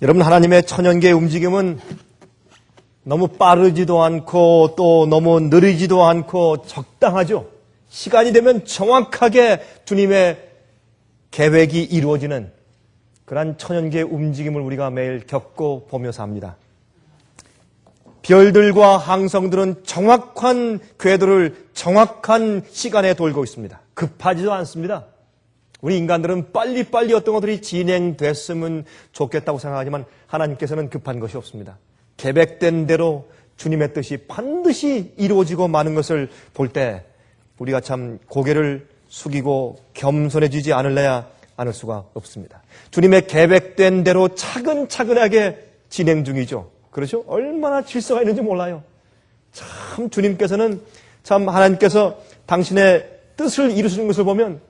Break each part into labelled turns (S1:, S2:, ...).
S1: 여러분, 하나님의 천연계의 움직임은 너무 빠르지도 않고 또 너무 느리지도 않고 적당하죠. 시간이 되면 정확하게 주님의 계획이 이루어지는 그러한 천연계의 움직임을 우리가 매일 겪고 보며 삽니다. 별들과 항성들은 정확한 궤도를 정확한 시간에 돌고 있습니다. 급하지도 않습니다. 우리 인간들은 빨리빨리 어떤 것들이 진행됐으면 좋겠다고 생각하지만 하나님께서는 급한 것이 없습니다. 계획된 대로 주님의 뜻이 반드시 이루어지고 마는 것을 볼 때 우리가 참 고개를 숙이고 겸손해지지 않을 수가 없습니다. 주님의 계획된 대로 차근차근하게 진행 중이죠. 그렇죠? 얼마나 질서가 있는지 몰라요. 참 주님께서는 참 하나님께서 당신의 뜻을 이루시는 것을 보면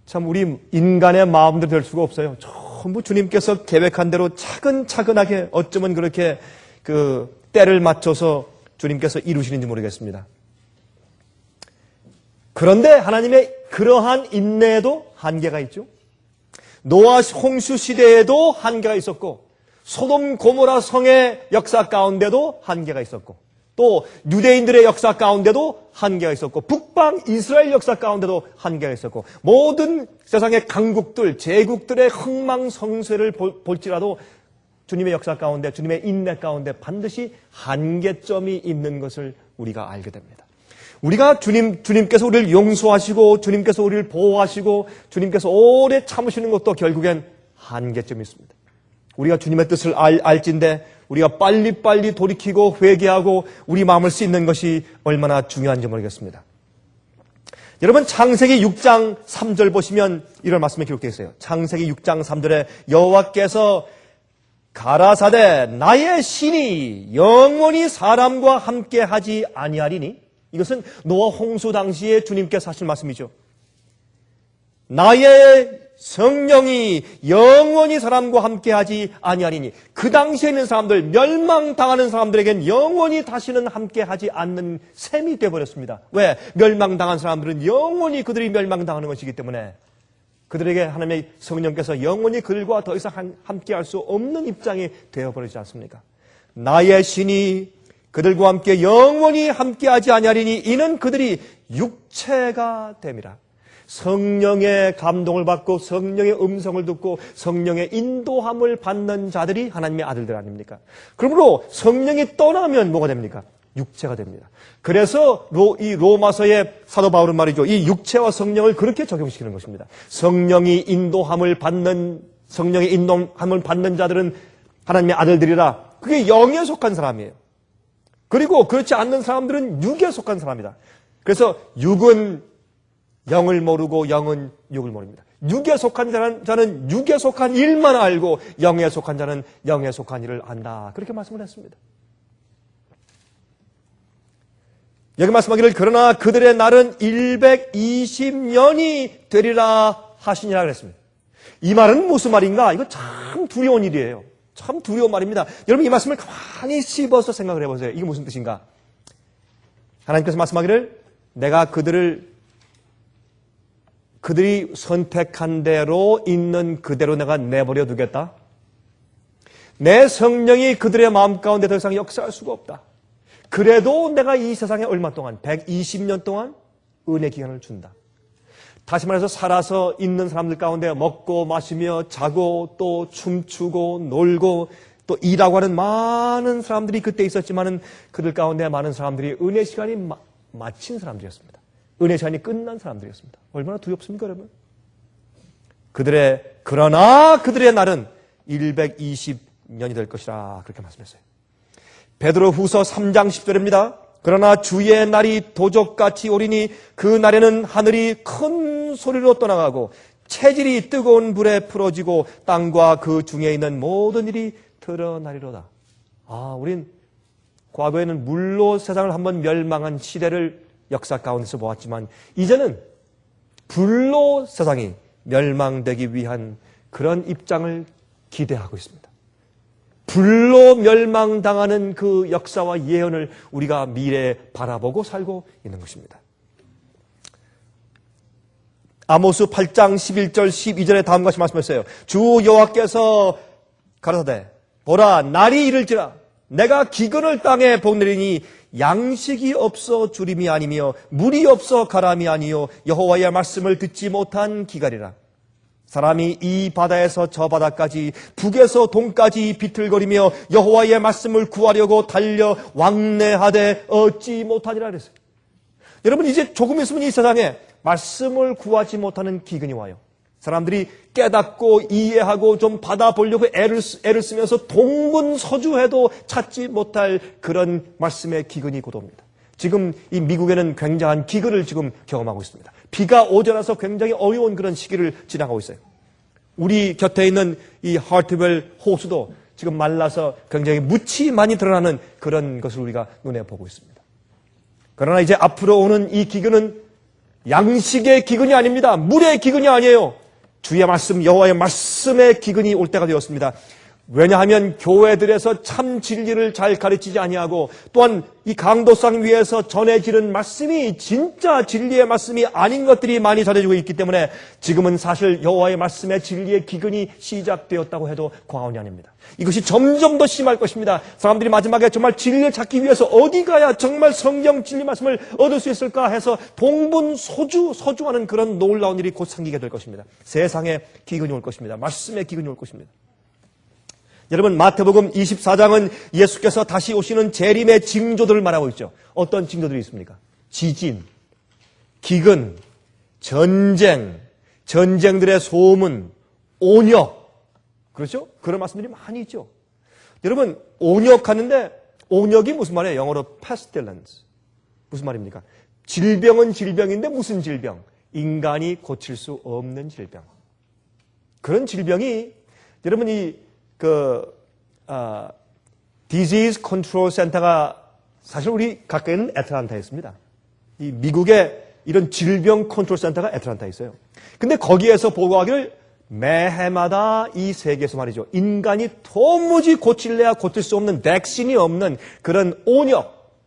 S1: 참 우리 인간의 마음대로 될 수가 없어요. 전부 주님께서 계획한 대로 차근차근하게 어쩌면 그렇게 그 때를 맞춰서 주님께서 이루시는지 모르겠습니다. 그런데 하나님의 그러한 인내에도 한계가 있죠. 노아 홍수 시대에도 한계가 있었고 소돔 고모라 성의 역사 가운데도 한계가 있었고 또 유대인들의 역사 가운데도 한계가 있었고 북방 이스라엘 역사 가운데도 한계가 있었고 모든 세상의 강국들, 제국들의 흥망성쇠를 볼지라도 주님의 역사 가운데, 주님의 인내 가운데 반드시 한계점이 있는 것을 우리가 알게 됩니다. 우리가 주님께서 우리를 용서하시고 주님께서 우리를 보호하시고 주님께서 오래 참으시는 것도 결국엔 한계점이 있습니다. 우리가 주님의 뜻을 알진데 우리가 빨리빨리 돌이키고 회개하고 우리 마음을 씻는 것이 얼마나 중요한지 모르겠습니다. 여러분 창세기 6장 3절 보시면 이런 말씀이 기록되어 있어요. 창세기 6장 3절에 여호와께서 가라사대 나의 신이 영원히 사람과 함께 하지 아니하리니 이것은 노아 홍수 당시에 주님께서 하신 말씀이죠. 나의 성령이 영원히 사람과 함께하지 아니하리니 그 당시에 있는 사람들, 멸망당하는 사람들에겐 영원히 다시는 함께하지 않는 셈이 되어버렸습니다. 왜? 멸망당한 사람들은 영원히 그들이 멸망당하는 것이기 때문에 그들에게 하나님의 성령께서 영원히 그들과 더 이상 함께할 수 없는 입장이 되어버리지 않습니까? 나의 신이 그들과 함께 영원히 함께하지 아니하리니 이는 그들이 육체가 됨이라. 성령의 감동을 받고 성령의 음성을 듣고 성령의 인도함을 받는 자들이 하나님의 아들들 아닙니까? 그러므로 성령이 떠나면 뭐가 됩니까? 육체가 됩니다. 그래서 이 로마서의 사도 바울은 말이죠. 이 육체와 성령을 그렇게 적용시키는 것입니다. 성령의 인도함을 받는 자들은 하나님의 아들들이라. 그게 영에 속한 사람이에요. 그리고 그렇지 않는 사람들은 육에 속한 사람이다. 그래서 육은 영을 모르고 영은 육을 모릅니다. 육에 속한 자는 육에 속한 일만 알고 영에 속한 자는 영에 속한 일을 안다. 그렇게 말씀을 했습니다. 여기 말씀하기를 그러나 그들의 날은 120년이 되리라 하시니라 그랬습니다. 이 말은 무슨 말인가? 이거 참 두려운 일이에요. 참 두려운 말입니다. 여러분 이 말씀을 가만히 씹어서 생각을 해보세요. 이게 무슨 뜻인가? 하나님께서 말씀하기를 내가 그들이 선택한 대로 있는 그대로 내가 내버려 두겠다. 내 성령이 그들의 마음 가운데 더 이상 역사할 수가 없다. 그래도 내가 이 세상에 얼마 동안 120년 동안 은혜 기간을 준다. 다시 말해서 살아서 있는 사람들 가운데 먹고 마시며 자고 또 춤추고 놀고 또 일하고 하는 많은 사람들이 그때 있었지만은 그들 가운데 많은 사람들이 은혜 시간이 마친 사람들이었습니다. 은혜 시간이 끝난 사람들이었습니다. 얼마나 두렵습니까, 여러분? 그러나 그들의 날은 120년이 될 것이라 그렇게 말씀했어요. 베드로 후서 3장 10절입니다. 그러나 주의 날이 도적같이 오리니 그 날에는 하늘이 큰 소리로 떠나가고 체질이 뜨거운 불에 풀어지고 땅과 그 중에 있는 모든 일이 드러나리로다. 우린 과거에는 물로 세상을 한번 멸망한 시대를 역사 가운데서 보았지만 이제는 불로 세상이 멸망되기 위한 그런 입장을 기대하고 있습니다. 불로 멸망당하는 그 역사와 예언을 우리가 미래에 바라보고 살고 있는 것입니다. 아모스 8장 11절 12절에 다음과 같이 말씀하셨어요. 주 여호와께서 가라사대 보라 날이 이를지라 내가 기근을 땅에 보내리니 양식이 없어 주림이 아니며 물이 없어 가람이 아니요 여호와의 말씀을 듣지 못한 기갈이라. 사람이 이 바다에서 저 바다까지 북에서 동까지 비틀거리며 여호와의 말씀을 구하려고 달려 왕래하되 얻지 못하니라 그랬어요. 여러분 이제 조금 있으면 이 세상에 말씀을 구하지 못하는 기근이 와요. 사람들이 깨닫고 이해하고 좀 받아보려고 애를 쓰면서 동분서주해도 찾지 못할 그런 말씀의 기근이 곧 옵니다. 지금 이 미국에는 굉장한 기근을 지금 경험하고 있습니다. 비가 오지 않아서 굉장히 어려운 그런 시기를 지나가고 있어요. 우리 곁에 있는 이 하트웰 호수도 지금 말라서 굉장히 묻이 많이 드러나는 그런 것을 우리가 눈에 보고 있습니다. 그러나 이제 앞으로 오는 이 기근은 양식의 기근이 아닙니다. 물의 기근이 아니에요. 주의 말씀, 여호와의 말씀의 기근이 올 때가 되었습니다. 왜냐하면 교회들에서 참 진리를 잘 가르치지 아니하고 또한 이 강도상 위에서 전해지는 말씀이 진짜 진리의 말씀이 아닌 것들이 많이 전해지고 있기 때문에 지금은 사실 여호와의 말씀의 진리의 기근이 시작되었다고 해도 과언이 아닙니다. 이것이 점점 더 심할 것입니다. 사람들이 마지막에 정말 진리를 찾기 위해서 어디 가야 정말 성경 진리 말씀을 얻을 수 있을까 해서 동분서주하는 그런 놀라운 일이 곧 생기게 될 것입니다. 세상에 기근이 올 것입니다. 말씀의 기근이 올 것입니다. 여러분 마태복음 24장은 예수께서 다시 오시는 재림의 징조들을 말하고 있죠. 어떤 징조들이 있습니까? 지진, 기근, 전쟁, 전쟁들의 소문, 온역. 그렇죠? 그런 말씀들이 많이 있죠. 여러분 온역하는데 온역이 무슨 말이에요? 영어로 pestilence. 무슨 말입니까? 질병은 질병인데 무슨 질병? 인간이 고칠 수 없는 질병. 그런 질병이 여러분이 Disease Control Center가 사실 우리 가까이 있는 애틀란타에 있습니다. 이 미국의 이런 질병 컨트롤 센터가 애틀란타에 있어요. 근데 거기에서 보고하기를 매해마다 이 세계에서 말이죠. 인간이 도무지 고칠래야 고칠 수 없는 백신이 없는 그런 온역,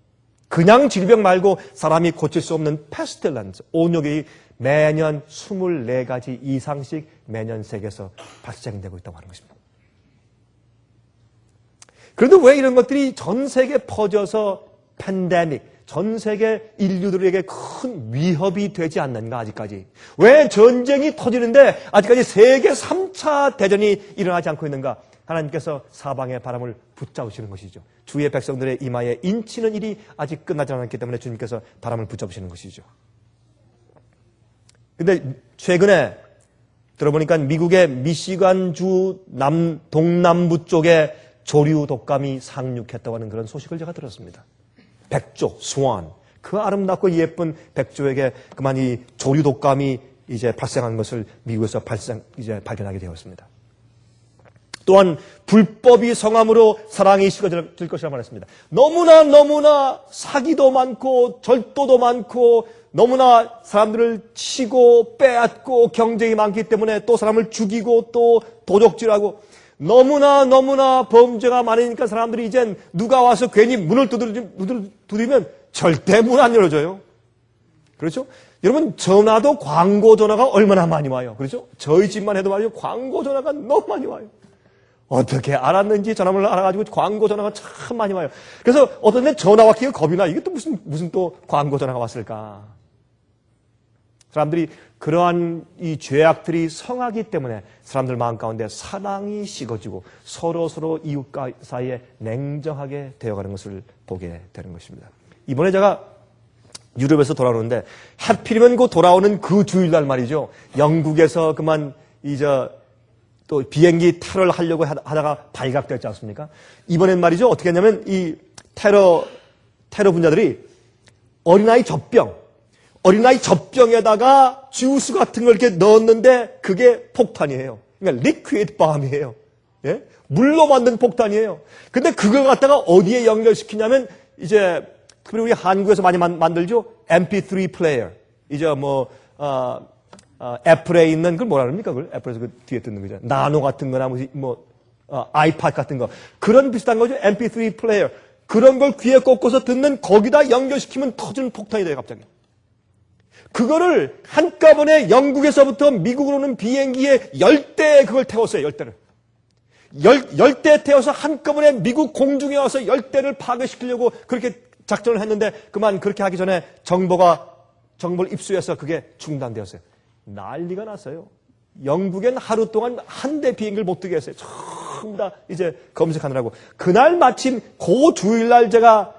S1: 그냥 질병 말고 사람이 고칠 수 없는 pestilence, 온역이 매년 24가지 이상씩 매년 세계에서 발생되고 있다고 하는 것입니다. 그런데 왜 이런 것들이 전 세계에 퍼져서 팬데믹, 전 세계 인류들에게 큰 위협이 되지 않는가 아직까지? 왜 전쟁이 터지는데 아직까지 세계 3차 대전이 일어나지 않고 있는가? 하나님께서 사방의 바람을 붙잡으시는 것이죠. 주의 백성들의 이마에 인치는 일이 아직 끝나지 않았기 때문에 주님께서 바람을 붙잡으시는 것이죠. 근데 최근에 들어보니까 미국의 미시간주 동남부 쪽에 조류 독감이 상륙했다고 하는 그런 소식을 제가 들었습니다. 백조, 스완, 그 아름답고 예쁜 백조에게 그만 이 조류 독감이 이제 발생한 것을 미국에서 발견하게 되었습니다. 또한 불법이 성함으로 사랑이 식어질 것이라 말했습니다. 너무나 사기도 많고 절도도 많고 너무나 사람들을 치고 빼앗고 경쟁이 많기 때문에 또 사람을 죽이고 또 도적질하고 너무나 범죄가 많으니까 사람들이 이젠 누가 와서 괜히 문을 두드리면 절대 문 안 열어줘요. 그렇죠? 여러분 전화도 광고 전화가 얼마나 많이 와요. 그렇죠? 저희 집만 해도 말이죠. 광고 전화가 너무 많이 와요. 어떻게 알았는지 전화번호를 알아가지고 광고 전화가 참 많이 와요. 그래서 어떤 데 전화 왔기가 겁이 나. 이게 또 무슨 또 광고 전화가 왔을까. 사람들이 그러한 이 죄악들이 성하기 때문에 사람들 마음 가운데 사랑이 식어지고 서로 이웃 사이에 냉정하게 되어가는 것을 보게 되는 것입니다. 이번에 제가 유럽에서 돌아오는데 하필이면 그 돌아오는 그 주일날 말이죠. 영국에서 그만 또 비행기 테러를 하려고 하다가 발각됐지 않습니까? 이번엔 말이죠. 어떻게 했냐면 이 테러 분자들이 어린아이 젖병에다가 주스 같은 걸 이렇게 넣었는데 그게 폭탄이에요. 그러니까 리퀴드 밤이에요. 예? 물로 만든 폭탄이에요. 근데 그걸 갖다가 어디에 연결시키냐면 이제 특별히 우리 한국에서 많이 만들죠. MP3 플레이어. 이제 애플에 있는 그걸 뭐라 그럽니까? 그걸 애플에서 그 뒤에 뜯는 거죠. 나노 같은 거나 아이팟 같은 거. 그런 비슷한 거죠. MP3 플레이어. 그런 걸 귀에 꽂고서 듣는 거기다 연결시키면 터지는 폭탄이 돼요, 갑자기. 그거를 한꺼번에 영국에서부터 미국으로 오는 비행기에 10대에 그걸 태웠어요, 10대를. 열대 태워서 한꺼번에 미국 공중에 와서 열대를 파괴시키려고 그렇게 작전을 했는데 그만 그렇게 하기 전에 정보를 입수해서 그게 중단되었어요. 난리가 났어요. 영국엔 하루 동안 한 대 비행기를 못 뜨게 했어요. 전부 다 이제 검색하느라고. 그날 마침 그 주일날 제가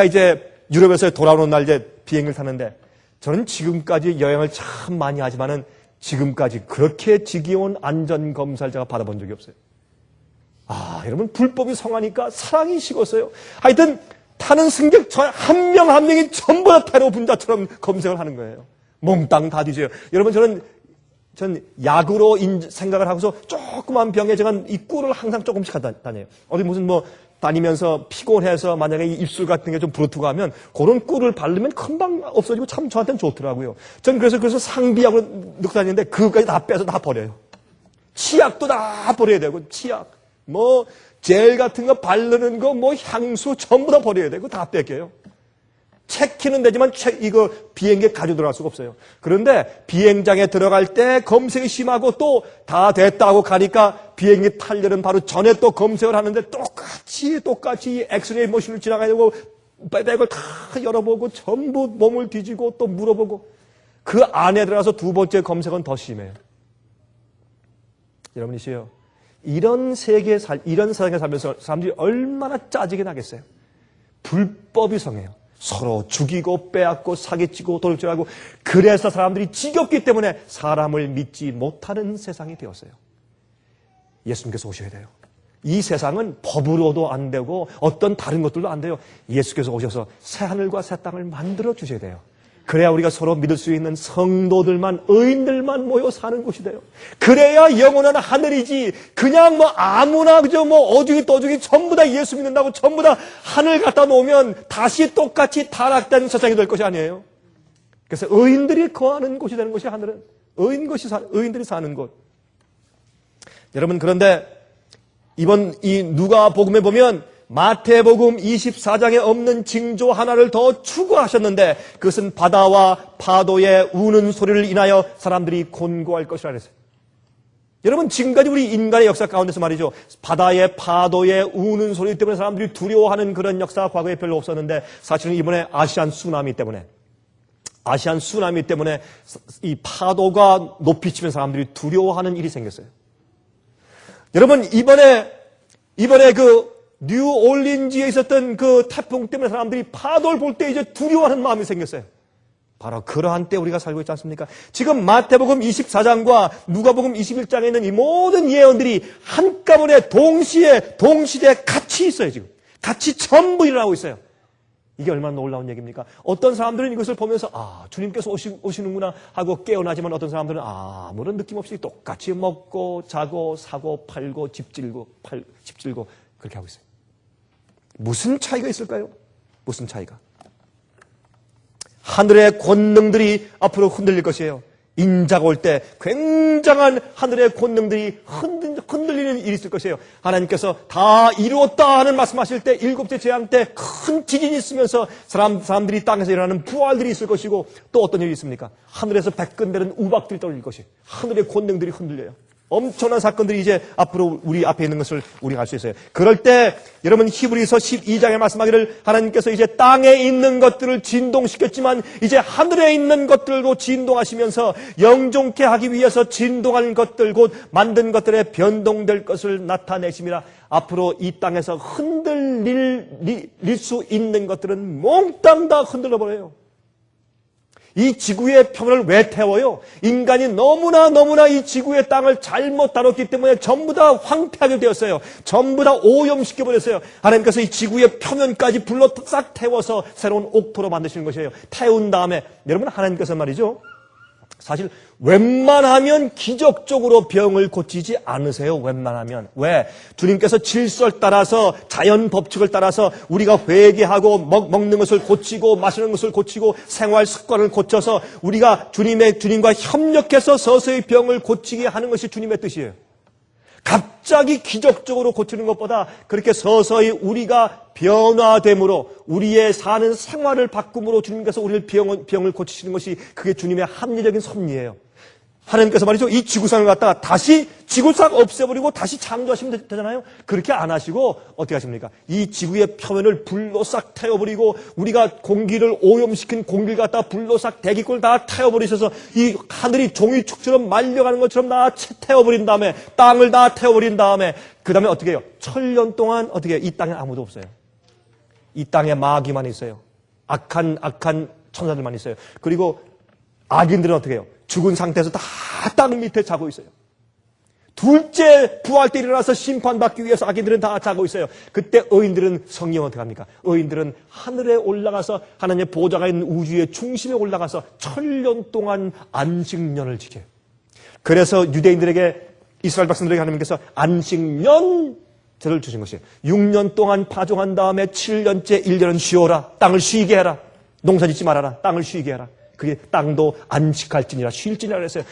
S1: 이제 유럽에서 돌아오는 날 이제 비행기를 탔는데 저는 지금까지 여행을 참 많이 하지만은 지금까지 그렇게 지겨운 안전검사를 제가 받아본 적이 없어요. 여러분, 불법이 성하니까 사랑이 식었어요. 하여튼, 타는 승객 한 명 한 명이 전부 다 테러 분자처럼 검색을 하는 거예요. 몽땅 다 뒤져요. 여러분, 전 약으로 생각을 하고서 조그만 병에 제가 이 꿀을 항상 조금씩 다녀요. 어디 무슨 다니면서 피곤해서 만약에 이 입술 같은 게 좀 부르트고 하면 그런 꿀을 바르면 금방 없어지고 참 저한테는 좋더라고요. 전 그래서 상비약으로 넣고 다니는데 그거까지 다 빼서 다 버려요. 치약도 다 버려야 되고, 치약. 젤 같은 거 바르는 거, 향수 전부 다 버려야 되고 다 뺏겨요. 체키는 되지만 이거 비행기에 가지고 들어갈 수가 없어요. 그런데 비행장에 들어갈 때 검색이 심하고 또 다 됐다고 가니까 비행기 탈려는 바로 전에 또 검색을 하는데 똑같이 엑스레이 머신을 지나가야 되고 백을 다 열어보고 전부 몸을 뒤지고 또 물어보고 그 안에 들어가서 두 번째 검색은 더 심해요. 여러분이시요. 이런 세상에 살면서 사람들이 얼마나 짜증이 나겠어요. 불법이 성해요. 서로 죽이고 빼앗고 사기치고 도둑질하고 그래서 사람들이 지겹기 때문에 사람을 믿지 못하는 세상이 되었어요. 예수님께서 오셔야 돼요. 이 세상은 법으로도 안 되고 어떤 다른 것들도 안 돼요. 예수께서 오셔서 새하늘과 새 땅을 만들어 주셔야 돼요. 그래야 우리가 서로 믿을 수 있는 성도들만, 의인들만 모여 사는 곳이 돼요. 그래야 영원한 하늘이지, 그냥 아무나, 어중이 떠중이 전부 다 예수 믿는다고 전부 다 하늘 갖다 놓으면 다시 똑같이 타락된 세상이 될 것이 아니에요. 그래서 의인들이 거하는 곳이 되는 것이 하늘은. 의인들이 사는 곳. 여러분, 그런데 이번 이 누가복음에 보면 마태복음 24장에 없는 징조 하나를 더 추구하셨는데 그것은 바다와 파도의 우는 소리를 인하여 사람들이 곤고할 것이라 그랬어요. 여러분, 지금까지 우리 인간의 역사 가운데서 말이죠. 바다의 파도의 우는 소리 때문에 사람들이 두려워하는 그런 역사가 과거에 별로 없었는데 사실은 이번에 아시안 쓰나미 때문에 이 파도가 높이 치면 사람들이 두려워하는 일이 생겼어요. 여러분, 이번에 뉴올린즈에 있었던 그 태풍 때문에 사람들이 파도를 볼 때 이제 두려워하는 마음이 생겼어요. 바로 그러한 때 우리가 살고 있지 않습니까? 지금 마태복음 24장과 누가복음 21장에 있는 이 모든 예언들이 한꺼번에 동시대에 같이 있어요, 지금. 같이 전부 일어나고 있어요. 이게 얼마나 놀라운 얘기입니까? 어떤 사람들은 이것을 보면서 주님께서 오시는구나 하고 깨어나지만 어떤 사람들은 아무런 느낌 없이 똑같이 먹고 자고 사고 팔고 집 질고 그렇게 하고 있어요. 무슨 차이가 있을까요? 무슨 차이가? 하늘의 권능들이 앞으로 흔들릴 것이에요. 인자가 올 때 굉장한 하늘의 권능들이 흔들리는 일이 있을 것이에요. 하나님께서 다 이루었다 하는 말씀하실 때 일곱째 재앙 때 큰 지진이 있으면서 사람들이 땅에서 일어나는 부활들이 있을 것이고 또 어떤 일이 있습니까? 하늘에서 백근되는 우박들이 떨어질 것이 하늘의 권능들이 흔들려요. 엄청난 사건들이 이제 앞으로 우리 앞에 있는 것을 우리가 알 수 있어요. 그럴 때 여러분 히브리서 12장에 말씀하기를 하나님께서 이제 땅에 있는 것들을 진동시켰지만 이제 하늘에 있는 것들도 진동하시면서 영존케 하기 위해서 진동하는 것들 곧 만든 것들에 변동될 것을 나타내심이라. 앞으로 이 땅에서 흔들릴 수 있는 것들은 몽땅 다 흔들려버려요. 이 지구의 평을 왜 태워요? 인간이 너무나 이 지구의 땅을 잘못 다뤘기 때문에 전부 다 황폐하게 되었어요. 전부 다 오염시켜버렸어요. 하나님께서 이 지구의 표면까지 불러 싹 태워서 새로운 옥토로 만드시는 것이에요. 태운 다음에 여러분, 하나님께서 말이죠, 사실 웬만하면 기적적으로 병을 고치지 않으세요. 웬만하면. 왜? 주님께서 질서를 따라서 자연 법칙을 따라서 우리가 회개하고 먹는 것을 고치고 마시는 것을 고치고 생활 습관을 고쳐서 우리가 주님과 협력해서 서서히 병을 고치게 하는 것이 주님의 뜻이에요. 갑자기 기적적으로 고치는 것보다 그렇게 서서히 우리가 변화됨으로 우리의 사는 생활을 바꿈으로 주님께서 우리를 병을 고치시는 것이 그게 주님의 합리적인 섭리예요. 하나님께서 말이죠. 이 지구상을 갖다가 다시 지구상 없애버리고 다시 창조하시면 되잖아요. 그렇게 안 하시고 어떻게 하십니까? 이 지구의 표면을 불로 싹 태워버리고 우리가 공기를 오염시킨 공기를 갖다가 불로 싹 대기권을 다 태워버리셔서 이 하늘이 종이축처럼 말려가는 것처럼 다 태워버린 다음에 땅을 다 태워버린 다음에 그 다음에 어떻게 해요? 1000년 동안 어떻게 해요? 이 땅에 아무도 없어요. 이 땅에 마귀만 있어요. 악한 천사들만 있어요. 그리고 악인들은 어떻게 해요? 죽은 상태에서 다 땅 밑에 자고 있어요. 둘째 부활 때 일어나서 심판받기 위해서 악인들은 다 자고 있어요. 그때 의인들은 성령 어떻게 합니까? 의인들은 하늘에 올라가서 하나님의 보좌가 있는 우주의 중심에 올라가서 1000년 동안 안식년을 지켜요. 그래서 유대인들에게 이스라엘 백성들에게 하나님께서 안식년을 주신 것이에요. 6년 동안 파종한 다음에 7년째 1년은 쉬어라. 땅을 쉬게 해라. 농사 짓지 말아라. 땅을 쉬게 해라. 그게 땅도 안식할지니라 쉴지니라 그랬어요.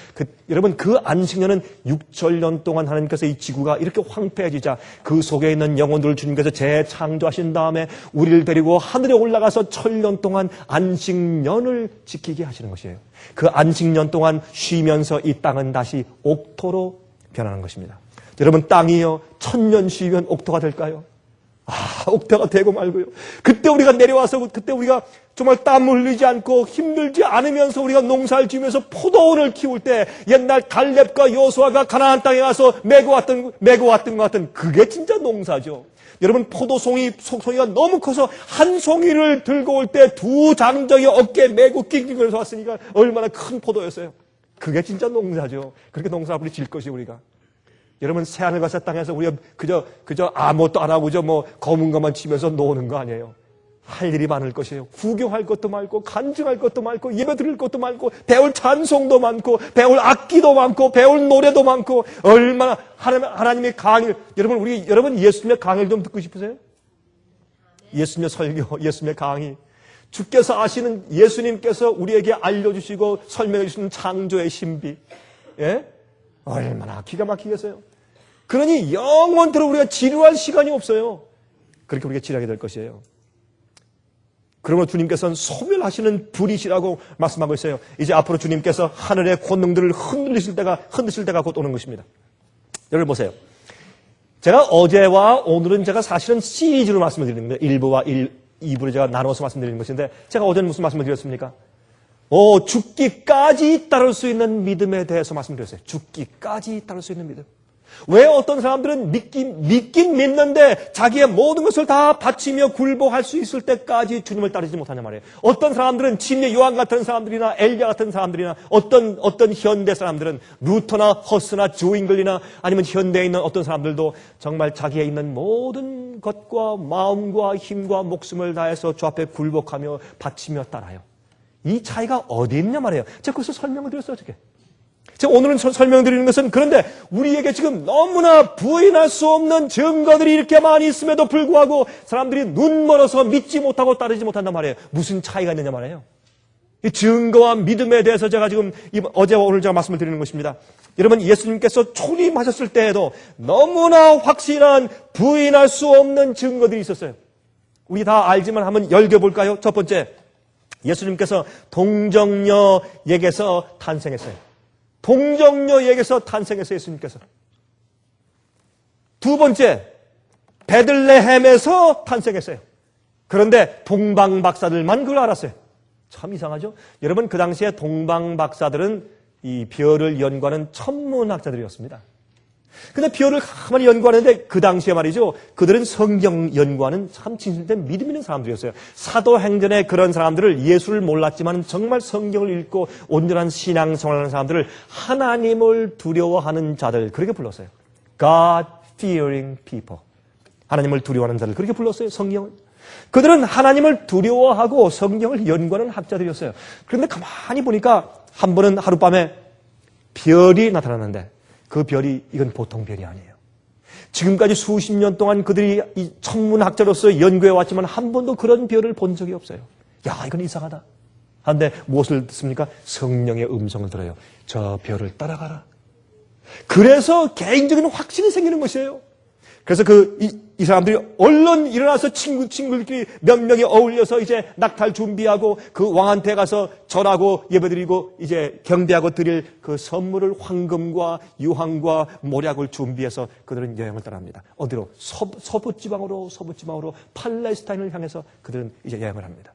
S1: 여러분 그 안식년은 6천년 동안 하나님께서 이 지구가 이렇게 황폐해지자 그 속에 있는 영혼들을 주님께서 재창조하신 다음에 우리를 데리고 하늘에 올라가서 1000년 동안 안식년을 지키게 하시는 것이에요. 그 안식년 동안 쉬면서 이 땅은 다시 옥토로 변하는 것입니다. 여러분 땅이요 1000년 쉬면 옥토가 될까요? 옥토가 되고 말고요. 그때 우리가 내려와서 그때 우리가 정말 땀 흘리지 않고 힘들지 않으면서 우리가 농사를 지으면서 포도원을 키울 때 옛날 갈렙과 여호수아가 가나안 땅에 가서 메고 왔던 것 같은 그게 진짜 농사죠. 여러분 속송이가 너무 커서 한 송이를 들고 올 때 두 장정이 어깨에 메고 낑낑거려서 왔으니까 얼마나 큰 포도였어요. 그게 진짜 농사죠. 그렇게 농사를 우리 질 것이 우리가. 여러분 새하늘 같은 땅에서 우리가 그저 아무것도 안 하고 뭐 검은 것만 치면서 노는 거 아니에요. 할 일이 많을 것이에요. 구경할 것도 많고 간증할 것도 많고 예배 드릴 것도 많고 배울 찬송도 많고 배울 악기도 많고 배울 노래도 많고 얼마나 하나님의 강의 여러분 예수님의 강의를 좀 듣고 싶으세요? 예수님의 설교, 예수님의 강의. 주께서 아시는 예수님께서 우리에게 알려주시고 설명해 주시는 창조의 신비. 예? 얼마나 기가 막히겠어요. 그러니 영원토록 우리가 지루할 시간이 없어요. 그렇게 우리가 지루하게 될 것이에요. 그러므로 주님께서는 소멸하시는 불이시라고 말씀하고 있어요. 이제 앞으로 주님께서 하늘의 권능들을 흔드실 때가 곧 오는 것입니다. 여러분 보세요. 제가 어제와 오늘은 제가 사실은 시리즈로 말씀을 드리는 거예요. 1부와 2부를 제가 나눠서 말씀드리는 것인데 제가 어제는 무슨 말씀을 드렸습니까? 죽기까지 따를 수 있는 믿음에 대해서 말씀드렸어요. 죽기까지 따를 수 있는 믿음. 왜 어떤 사람들은 믿긴 믿는데 자기의 모든 것을 다 바치며 굴복할 수 있을 때까지 주님을 따르지 못하냐 말이에요. 어떤 사람들은 침례 요한 같은 사람들이나 엘리야 같은 사람들이나 어떤 현대 사람들은 루터나 허스나 조잉글리나 아니면 현대에 있는 어떤 사람들도 정말 자기에 있는 모든 것과 마음과 힘과 목숨을 다해서 주 앞에 굴복하며 바치며 따라요. 이 차이가 어디 있냐 말이에요. 제가 그것을 설명을 드렸어요. 어떻게? 제가 오늘은 설명드리는 것은 그런데 우리에게 지금 너무나 부인할 수 없는 증거들이 이렇게 많이 있음에도 불구하고 사람들이 눈 멀어서 믿지 못하고 따르지 못한단 말이에요. 무슨 차이가 있느냐 말이에요. 이 증거와 믿음에 대해서 제가 지금 어제와 오늘 제가 말씀을 드리는 것입니다. 여러분 예수님께서 초림하셨을 때에도 너무나 확실한 부인할 수 없는 증거들이 있었어요. 우리 다 알지만 한번 열겨볼까요? 첫 번째, 예수님께서 동정녀에게서 탄생했어요. 동정녀에게서 탄생했어요. 예수님께서. 두 번째, 베들레헴에서 탄생했어요. 그런데 동방박사들만 그걸 알았어요. 참 이상하죠? 여러분 그 당시에 동방박사들은 이 별을 연구하는 천문학자들이었습니다. 근데 별을 가만히 연구하는데 그 당시에 말이죠. 그들은 성경 연구하는 참 진실된 믿음 있는 사람들이었어요. 사도행전에 그런 사람들을 예수를 몰랐지만 정말 성경을 읽고 온전한 신앙생활하는 사람들을 하나님을 두려워하는 자들 그렇게 불렀어요. God-fearing people. 하나님을 두려워하는 자들 그렇게 불렀어요. 성경은. 그들은 하나님을 두려워하고 성경을 연구하는 학자들이었어요. 그런데 가만히 보니까 한 번은 하룻밤에 별이 나타났는데 그 별이 이건 보통 별이 아니에요. 지금까지 수십 년 동안 그들이 이 천문학자로서 연구해 왔지만 한 번도 그런 별을 본 적이 없어요. 야, 이건 이상하다. 그런데 무엇을 듣습니까? 성령의 음성을 들어요. 저 별을 따라가라. 그래서 개인적인 확신이 생기는 것이에요. 그래서 이 사람들이 얼른 일어나서 친구들끼리 몇 명이 어울려서 이제 낙타를 준비하고 그 왕한테 가서 절하고 예배드리고 이제 경배하고 드릴 그 선물을 황금과 유황과 모략을 준비해서 그들은 여행을 떠납니다. 어디로? 서부지방으로 팔레스타인을 향해서 그들은 이제 여행을 합니다.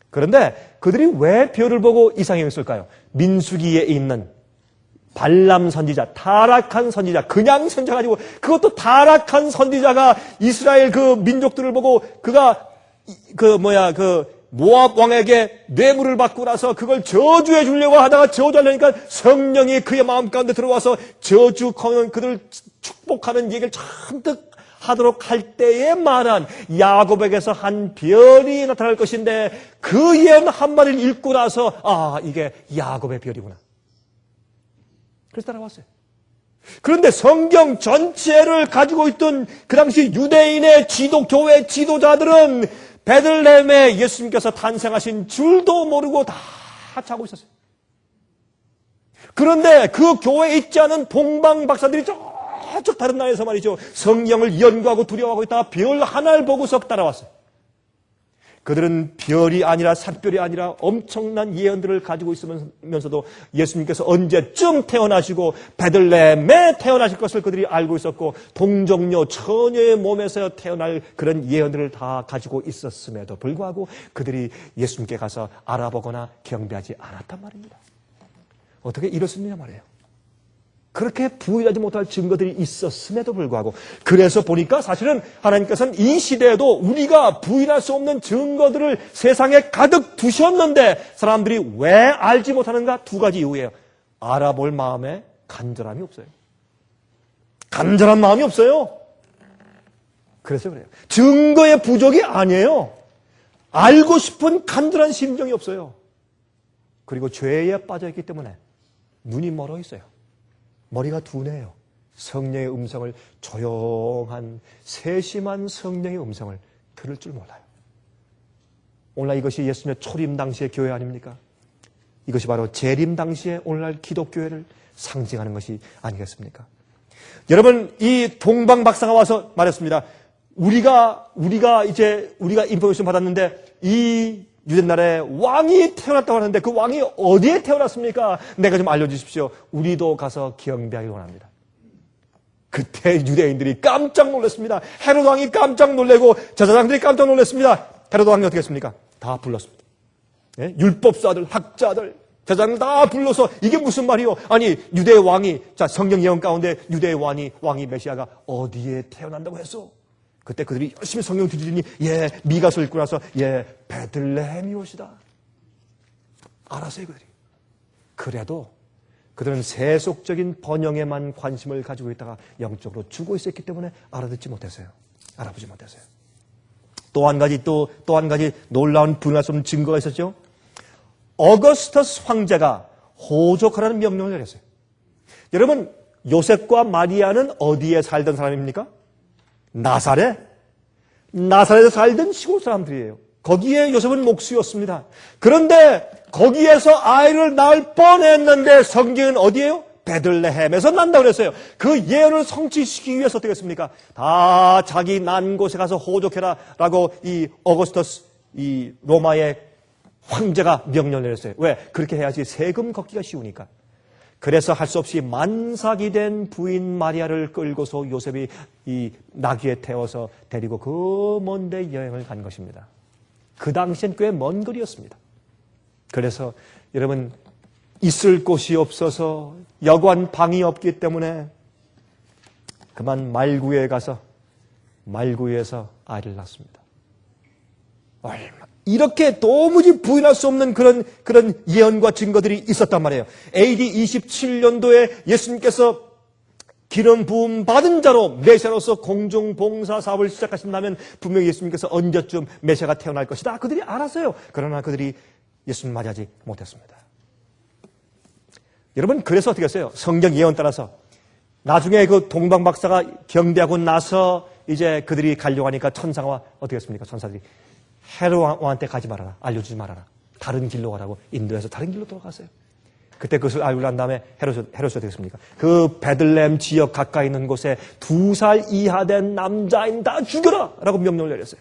S1: 그런데 그들이 왜 별을 보고 이상했을까요? 민수기에 있는 발람 선지자, 타락한 선지자, 그냥 선지자가 아니고 그것도 타락한 선지자가 이스라엘 그 민족들을 보고 그가 모압 왕에게 뇌물을 받고 나서 그걸 저주해 주려고 하다가 저주하려니까 성령이 그의 마음 가운데 들어와서 저주하는 그들을 축복하는 얘기를 잔뜩 하도록 할 때에 말한 야곱에게서 한 별이 나타날 것인데 그 예언 한마디를 읽고 나서 이게 야곱의 별이구나. 그래서 따라왔어요. 그런데 성경 전체를 가지고 있던 그 당시 유대인의 교회 지도자들은 베들레헴에 예수님께서 탄생하신 줄도 모르고 다 자고 있었어요. 그런데 그 교회에 있지 않은 동방 박사들이 저쪽 다른 나라에서 말이죠. 성령을 연구하고 두려워하고 있다가 별 하나를 보고서 따라왔어요. 그들은 별이 아니라 샛별이 아니라 엄청난 예언들을 가지고 있으면서도 예수님께서 언제쯤 태어나시고 베들레헴에 태어나실 것을 그들이 알고 있었고 동정녀 처녀의 몸에서 태어날 그런 예언들을 다 가지고 있었음에도 불구하고 그들이 예수님께 가서 알아보거나 경배하지 않았단 말입니다. 어떻게 이럴 수 있느냐 말이에요. 그렇게 부인하지 못할 증거들이 있었음에도 불구하고 그래서 보니까 사실은 하나님께서는 이 시대에도 우리가 부인할 수 없는 증거들을 세상에 가득 두셨는데 사람들이 왜 알지 못하는가? 두 가지 이유예요. 알아볼 마음에 간절함이 없어요. 간절한 마음이 없어요. 그래서 그래요. 증거의 부족이 아니에요. 알고 싶은 간절한 심정이 없어요. 그리고 죄에 빠져있기 때문에 눈이 멀어 있어요. 머리가 둔해요. 성령의 음성을 조용한 세심한 성령의 음성을 들을 줄 몰라요. 오늘날 이것이 예수님의 초림 당시의 교회 아닙니까? 이것이 바로 재림 당시의 오늘날 기독교회를 상징하는 것이 아니겠습니까? 여러분, 이 동방 박사가 와서 말했습니다. 우리가 인포메이션 받았는데 이 유대나라에 왕이 태어났다고 하는데 그 왕이 어디에 태어났습니까? 내가 좀 알려주십시오. 우리도 가서 경배하기를 원합니다. 그때 유대인들이 깜짝 놀랐습니다. 헤로드 왕이 깜짝 놀래고 제사장들이 깜짝 놀랐습니다. 헤로드 왕이 어떻게 했습니까? 다 불렀습니다. 예? 율법사들, 학자들, 제사장들 다 불러서 이게 무슨 말이요? 아니 유대의 왕이 성경 예언 가운데 유대의 왕이 메시아가 어디에 태어난다고 했어? 그때 그들이 열심히 성경 뒤지더니 미가서 읽고 나서 베들레헴이 옷이다. 알았어요 그들이. 그래도 그들은 세속적인 번영에만 관심을 가지고 있다가 영적으로 죽어 있었기 때문에 알아보지 못했어요. 또 한 가지 놀라운 부인할 수 없는 증거가 있었죠. 어거스터스 황제가 호족하라는 명령을 내렸어요. 여러분, 요셉과 마리아는 어디에 살던 사람입니까? 나사렛에 살던 시골 사람들이에요. 거기에 요셉은 목수였습니다. 그런데 거기에서 아이를 낳을 뻔했는데 성경은 어디예요? 베들레헴에서 난다고 그랬어요. 그 예언을 성취시키기 위해서 어떻게 했습니까? 다 자기 난 곳에 가서 호족해라 라고 이 어거스터스 이 로마의 황제가 명령을 내렸어요. 왜? 그렇게 해야지 세금 걷기가 쉬우니까. 그래서 할 수 없이 만삭이 된 부인 마리아를 끌고서 요셉이 이 나귀에 태워서 데리고 그 먼데 여행을 간 것입니다. 그 당시엔 꽤 먼 거리였습니다. 그래서 여러분 있을 곳이 없어서 여관 방이 없기 때문에 그만 말구에 가서 말구에서 아이를 낳습니다. 이렇게 도무지 부인할 수 없는 그런 예언과 증거들이 있었단 말이에요. AD 27년도에 예수님께서 기름 부음 받은 자로 메시아로서 공중 봉사 사업을 시작하신다면 분명히 예수님께서 언제쯤 메시아가 태어날 것이다. 그들이 알았어요. 그러나 그들이 예수님 맞이하지 못했습니다. 여러분, 그래서 어떻게 했어요? 성경 예언 따라서 나중에 그 동방 박사가 경배하고 나서 이제 그들이 가려고 하니까 천사가 어떻게 했습니까? 천사들이 헤롯 왕한테 가지 말아라. 알려주지 말아라. 다른 길로 가라고 인도해서 다른 길로 돌아갔어요. 그때 그것을 알고 난 다음에 헤롯이 어떻게 했습니까? 그 베들레헴 지역 가까이 있는 곳에 2살 이하 된 남자인 다 죽여라! 라고 명령을 내렸어요.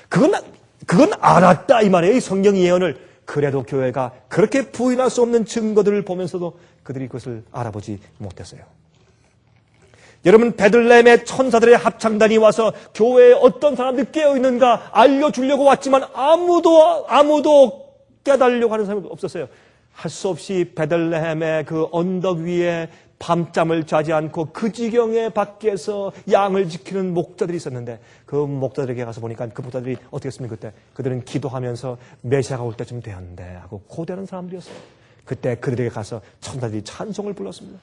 S1: 그건 알았다 이 말이에요. 이 성경 예언을. 그래도 교회가 그렇게 부인할 수 없는 증거들을 보면서도 그들이 그것을 알아보지 못했어요. 여러분, 베들레헴의 천사들의 합창단이 와서 교회에 어떤 사람들이 깨어있는가 알려주려고 왔지만 아무도 깨달으려고 하는 사람이 없었어요. 할 수 없이 베들레헴의 그 언덕 위에 밤잠을 자지 않고 그 지경에 밖에서 양을 지키는 목자들이 있었는데 그 목자들에게 가서 보니까 그 목자들이 어떻게 했습니까? 그때 그들은 기도하면서 메시아가 올 때쯤 되었는데 하고 고대하는 사람들이었어요. 그때 그들에게 가서 천사들이 찬송을 불렀습니다.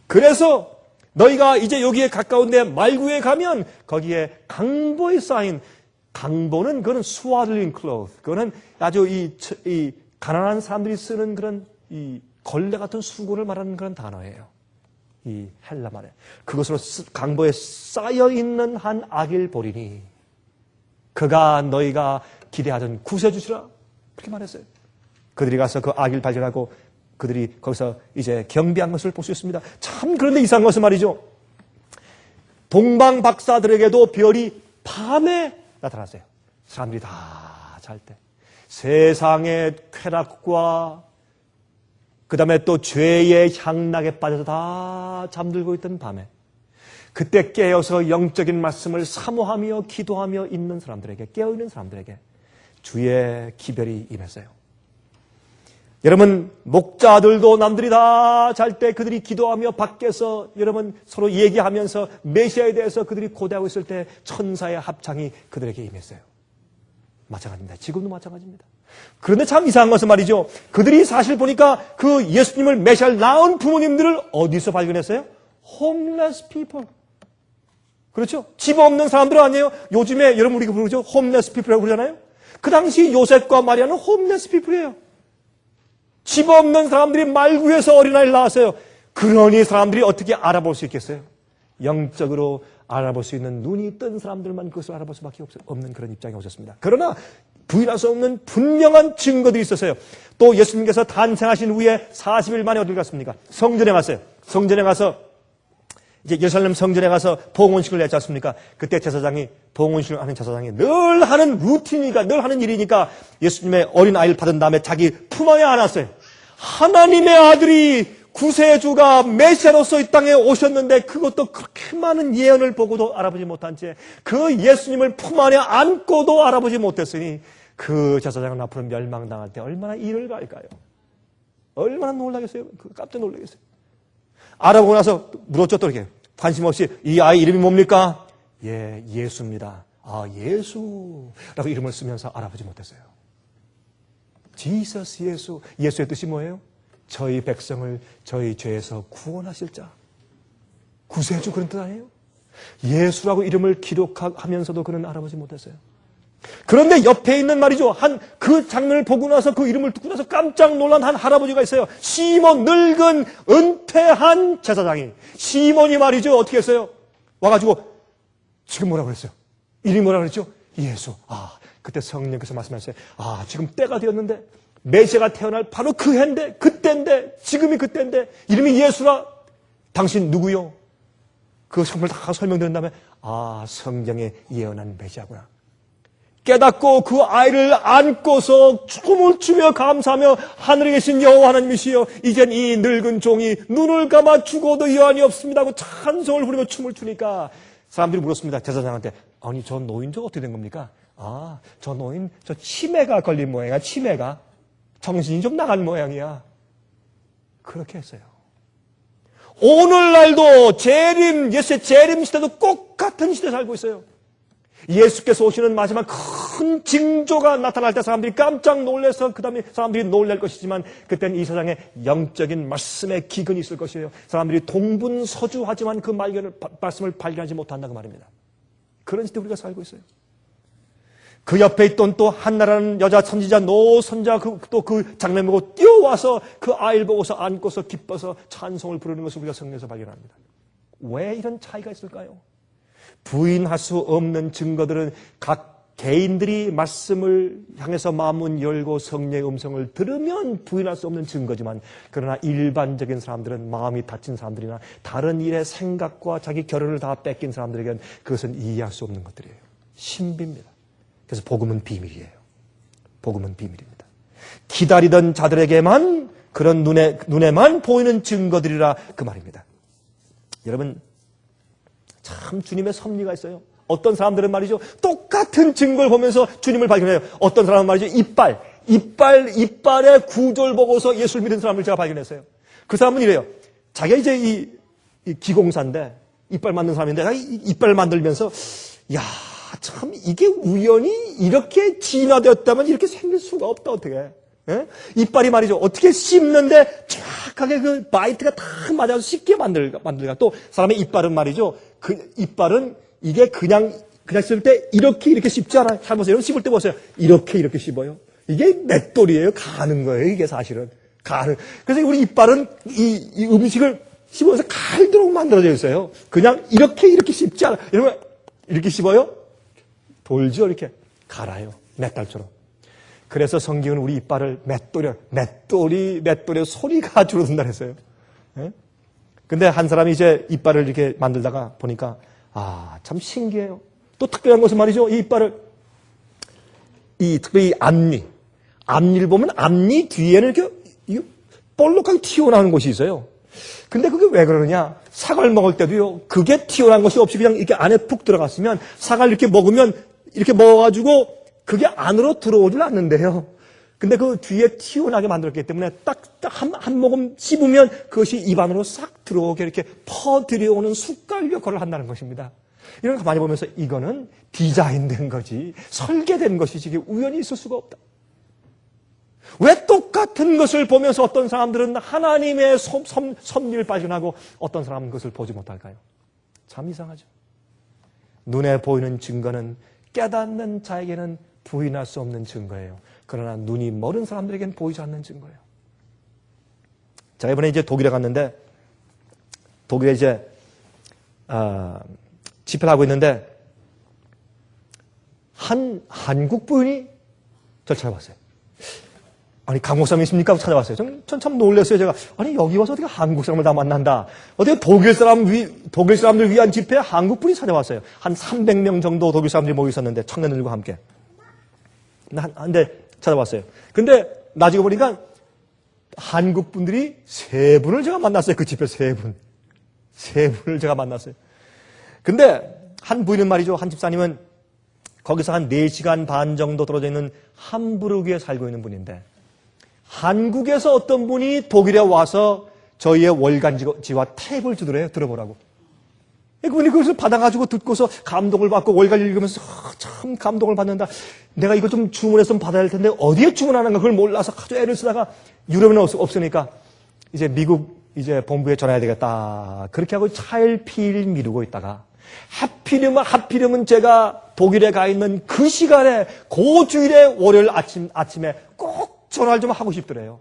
S1: 그래서 너희가 이제 여기에 가까운데 말구에 가면 거기에 강보에 쌓인, 강보는 그거는 swaddling cloth, 그거는 아주 이 가난한 사람들이 쓰는 그런 이 걸레 같은 수고를 말하는 그런 단어예요. 이 헬라 말에. 그것으로 강보에 쌓여 있는 한 아기를 보리니 그가 너희가 기대하던 구세주시라. 그렇게 말했어요. 그들이 가서 그 아기를 발견하고 그들이 거기서 이제 경배한 것을 볼 수 있습니다. 참 그런데 이상한 것은 말이죠. 동방 박사들에게도 별이 밤에 나타났어요. 사람들이 다 잘 때. 세상의 쾌락과 그 다음에 또 죄의 향락에 빠져서 다 잠들고 있던 밤에 그때 깨어서 영적인 말씀을 사모하며 기도하며 있는 사람들에게, 깨어있는 사람들에게 주의 기별이 임했어요. 여러분, 목자들도 남들이 다 잘 때 그들이 기도하며 밖에서 여러분 서로 얘기하면서 메시아에 대해서 그들이 고대하고 있을 때 천사의 합창이 그들에게 임했어요. 마찬가지입니다. 지금도 마찬가지입니다. 그런데 참 이상한 것은 말이죠. 그들이 사실 보니까 그 예수님을 메시아를 낳은 부모님들을 어디서 발견했어요? homeless people. 그렇죠? 집 없는 사람들 아니에요? 요즘에 여러분 우리가 부르죠? homeless people이라고 그러잖아요? 그 당시 요셉과 마리아는 homeless people이에요. 집 없는 사람들이 말구에서 어린아이를 낳았어요. 그러니 사람들이 어떻게 알아볼 수 있겠어요? 영적으로 알아볼 수 있는 눈이 뜬 사람들만 그것을 알아볼 수밖에 없는 그런 입장에 오셨습니다. 그러나 부인할 수 없는 분명한 증거들이 있었어요. 또 예수님께서 탄생하신 후에 40일 만에 어딜 갔습니까? 성전에 갔어요. 성전에 가서 이제 예루살렘 성전에 가서 봉헌식을 냈지 않습니까? 그때 제사장이 봉헌식을 하는 제사장이 늘 하는 루틴이니까 늘 하는 일이니까 예수님의 어린 아이를 받은 다음에 자기 품 안에 안았어요. 하나님의 아들이 구세주가 메시아로서 이 땅에 오셨는데 그것도 그렇게 많은 예언을 보고도 알아보지 못한 채 그 예수님을 품 안에 안고도 알아보지 못했으니 그 제사장은 앞으로 멸망당할 때 얼마나 이를 갈까요? 얼마나 놀라겠어요? 깜짝 놀라겠어요. 알아보고 나서 물었죠. 또 이렇게 관심 없이 이 아이 이름이 뭡니까? 예, 예수입니다. 아, 예수라고 이름을 쓰면서 알아보지 못했어요. 지서스 예수. 예수의 뜻이 뭐예요? 저희 백성을 저희 죄에서 구원하실 자. 구세주 그런 뜻 아니에요? 예수라고 이름을 기록하면서도 그는 알아보지 못했어요. 그런데 옆에 있는 말이죠. 그 장면을 보고 나서 그 이름을 듣고 나서 깜짝 놀란 한 할아버지가 있어요. 시몬, 늙은 은퇴한 제사장이. 시몬이 말이죠. 어떻게 했어요? 와가지고 지금 뭐라고 그랬어요? 이름이 뭐라고 그랬죠? 예수. 아, 그때 성령께서 말씀하셨어요. 아, 지금 때가 되었는데 메시아가 태어날 바로 그 해인데, 그때인데, 지금이 그때인데, 이름이 예수라. 당신 누구요? 그 정말 다 설명드린 다음에 아, 성경에 예언한 메시아구나. 깨닫고 그 아이를 안고서 춤을 추며 감사하며 하늘에 계신 여호와 하나님이시여 이젠 이 늙은 종이 눈을 감아 죽어도 여한이 없습니다 하고 찬송을 부르며 춤을 추니까 사람들이 물었습니다. 제사장한테 아니 저 노인 저 어떻게 된 겁니까? 아, 저 노인 저 치매가 걸린 모양이야. 치매가 정신이 좀 나간 모양이야. 그렇게 했어요. 오늘날도 예수의 재림 시대도 똑같은 시대에 살고 있어요. 예수께서 오시는 마지막 큰 징조가 나타날 때 사람들이 깜짝 놀라서 그 다음에 사람들이 놀랄 것이지만 그때는 이 세상에 영적인 말씀의 기근이 있을 것이에요. 사람들이 동분서주하지만 그 말씀을 발견하지 못한다고 말입니다. 그런 시대 우리가 살고 있어요. 그 옆에 있던 또 한나라는 여자 선지자 노선자 또 그 장면 보고 뛰어와서 그 아이를 보고서 안고서 기뻐서 찬송을 부르는 것을 우리가 성경에서 발견합니다. 왜 이런 차이가 있을까요? 부인할 수 없는 증거들은 각 개인들이 말씀을 향해서 마음문 열고 성령의 음성을 들으면 부인할 수 없는 증거지만, 그러나 일반적인 사람들은, 마음이 다친 사람들이나 다른 일의 생각과 자기 결혼을 다 뺏긴 사람들에게는 그것은 이해할 수 없는 것들이에요. 신비입니다. 그래서 복음은 비밀이에요. 복음은 비밀입니다. 기다리던 자들에게만, 그런 눈에만 보이는 증거들이라 그 말입니다. 여러분, 참 주님의 섭리가 있어요. 어떤 사람들은 말이죠, 똑같은 증거를 보면서 주님을 발견해요. 어떤 사람은 말이죠, 이빨의 구조를 보고서 예수를 믿는 사람을 제가 발견했어요. 그 사람은 이래요. 자기가 이제 이 기공사인데, 이빨 만든 사람인데, 이빨을 만들면서, 야, 참, 이게 우연히 이렇게 진화되었다면 이렇게 생길 수가 없다, 어떻게. 예? 이빨이 말이죠, 어떻게 씹는데 정확하게 그 바이트가 딱 맞아서 쉽게 만들까. 또 사람의 이빨은 말이죠, 그 이빨은 이게 그냥 씹을 때 이렇게 씹지 않아요. 잘 보세요. 씹을 때 보세요. 이렇게 씹어요. 이게 맷돌이에요. 가는 거예요. 이게 사실은. 그래서 우리 이빨은 이 음식을 씹으면서 갈도록 만들어져 있어요. 그냥 이렇게 씹지 않아요. 여러분, 이렇게 씹어요? 돌죠. 이렇게. 갈아요. 맷돌처럼. 그래서 성경은 우리 이빨을 맷돌의 소리가 줄어든다 그랬어요. 예? 근데 한 사람이 이제 이빨을 이렇게 만들다가 보니까, 참 신기해요. 또 특별한 것은 말이죠, 이 이빨을, 특별히 앞니를 보면 앞니 뒤에는 이렇게 볼록하게 튀어나오는 곳이 있어요. 근데 그게 왜 그러느냐? 사과를 먹을 때도요, 그게 튀어나온 것이 없이 그냥 이렇게 안에 푹 들어갔으면 사과를 이렇게 먹으면, 이렇게 먹어가지고 그게 안으로 들어오질 않는데요. 근데 그 뒤에 튀어나게 만들었기 때문에 딱 한 모금 씹으면 그것이 입 안으로 싹 들어오게 이렇게 퍼들여오는 숟갈 역할을 한다는 것입니다. 이런 거 가만히 보면서 이거는 디자인된 거지, 설계된 것이지, 이게 우연히 있을 수가 없다. 왜 똑같은 것을 보면서 어떤 사람들은 하나님의 섭리를 발견하고 어떤 사람은 그것을 보지 못할까요? 참 이상하죠. 눈에 보이는 증거는 깨닫는 자에게는 부인할 수 없는 증거예요. 그러나 눈이 멀은 사람들에게는 보이지 않는 증거예요. 자, 이번에 이제 독일에 갔는데, 독일에 이제, 집회를 하고 있는데, 한국 부인이 저를 찾아왔어요. 아니, 강 목사님이십니까? 하고 찾아왔어요. 전 참 놀랐어요, 제가. 아니, 여기 와서 어떻게 한국 사람을 다 만난다. 어떻게 독일 사람들 위한 집회에 한국 분이 찾아왔어요. 한 300명 정도 독일 사람들이 모여 있었는데, 청년들과 함께. 근데 찾아왔어요. 근데 나중에 보니까 한국 분들이 3분을 제가 만났어요. 그 집에 3분. 3분을 제가 만났어요. 근데 한 부인은 말이죠. 한 집사님은 거기서 한 4시간 반 정도 떨어져 있는 함부르크에 살고 있는 분인데, 한국에서 어떤 분이 독일에 와서 저희의 월간지와 탭을 주더래요. 들어보라고. 그분이 그것을 받아가지고 듣고서 감동을 받고 월간지를 읽으면서 참 감동을 받는다. 내가 이거 좀 주문했으면 받아야 할 텐데 어디에 주문하는가 그걸 몰라서 아주 애를 쓰다가 유럽에는 없으니까 이제 미국 이제 본부에 전화해야 되겠다. 그렇게 하고 차일피일 미루고 있다가 하필이면 제가 독일에 가 있는 그 시간에 그 주일에 월요일 아침에 꼭 전화를 좀 하고 싶더래요.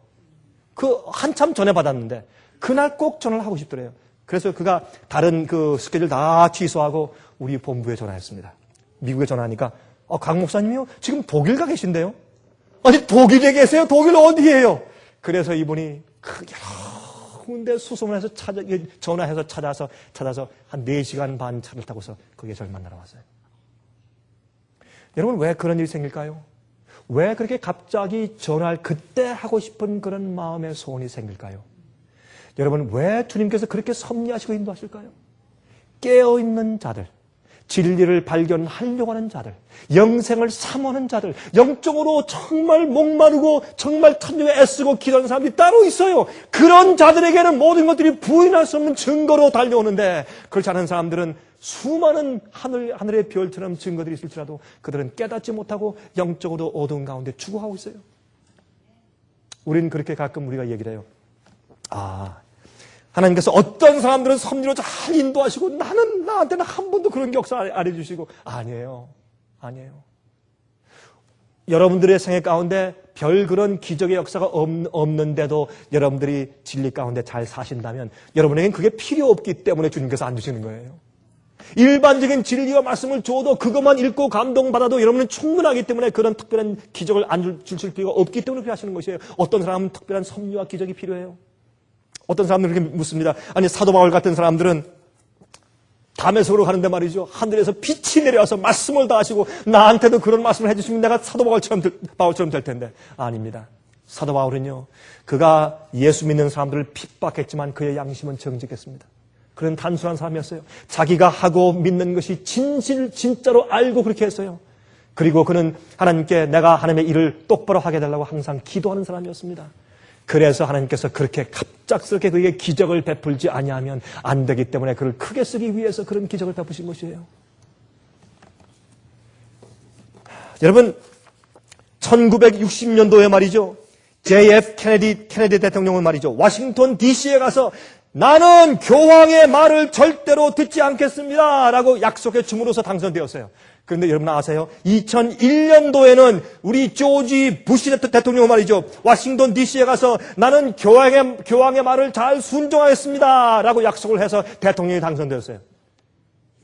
S1: 그 한참 전에 받았는데 그날 꼭 전화를 하고 싶더래요. 그래서 그가 다른 그 스케줄 다 취소하고 우리 본부에 전화했습니다. 미국에 전화하니까 강 목사님이요? 지금 독일 가 계신데요? 아니 독일에 계세요? 독일 어디예요? 그래서 이분이 여러 군데 수소문해서 전화해서 찾아서 한 4시간 반 차를 타고서 거기에 저를 만나러 왔어요. 여러분 왜 그런 일이 생길까요? 왜 그렇게 갑자기 전화를 그때 하고 싶은 그런 마음의 소원이 생길까요? 여러분 왜 주님께서 그렇게 섭리하시고 인도하실까요? 깨어있는 자들, 진리를 발견하려고 하는 자들, 영생을 사모하는 자들, 영적으로 정말 목마르고 정말 천정에 애쓰고 기도하는 사람들이 따로 있어요. 그런 자들에게는 모든 것들이 부인할 수 없는 증거로 달려오는데, 그렇지 않은 사람들은 수많은 하늘의 별처럼 증거들이 있을지라도 그들은 깨닫지 못하고 영적으로 어두운 가운데 죽어가고 있어요. 우리는 그렇게 가끔 우리가 얘기를 해요. 하나님께서 어떤 사람들은 섭리로 잘 인도하시고 나한테는 한 번도 그런 역사 안 해주시고. 아니에요. 여러분들의 생애 가운데 별 그런 기적의 역사가 없는데도 여러분들이 진리 가운데 잘 사신다면 여러분에겐 그게 필요 없기 때문에 주님께서 안 주시는 거예요. 일반적인 진리와 말씀을 줘도 그것만 읽고 감동받아도 여러분은 충분하기 때문에 그런 특별한 기적을 안 주실 필요가 없기 때문에 그렇게 하시는 것이에요. 어떤 사람은 특별한 섭리와 기적이 필요해요. 어떤 사람들은 그렇게 묻습니다. 아니, 사도 바울 같은 사람들은 다메섹으로 가는데 말이죠. 하늘에서 빛이 내려와서 말씀을 다 하시고 나한테도 그런 말씀을 해주시면 내가 사도 바울처럼 될 텐데. 아닙니다. 사도 바울은요, 그가 예수 믿는 사람들을 핍박했지만 그의 양심은 정직했습니다. 그는 단순한 사람이었어요. 자기가 하고 믿는 것이 진짜로 알고 그렇게 했어요. 그리고 그는 하나님께 내가 하나님의 일을 똑바로 하게 해달라고 항상 기도하는 사람이었습니다. 그래서 하나님께서 그렇게 갑작스럽게 그에게 기적을 베풀지 아니하면 안 되기 때문에 그를 크게 쓰기 위해서 그런 기적을 베푸신 것이에요. 여러분, 1960년도에 말이죠. JF 케네디 대통령은 말이죠. 워싱턴 DC에 가서 나는 교황의 말을 절대로 듣지 않겠습니다 라고 약속해 줌으로써 당선되었어요. 그런데 여러분 아세요? 2001년도에는 우리 조지 부시 대통령은 말이죠. 워싱턴 DC에 가서 나는 교황의 말을 잘 순종하겠습니다 라고 약속을 해서 대통령이 당선되었어요.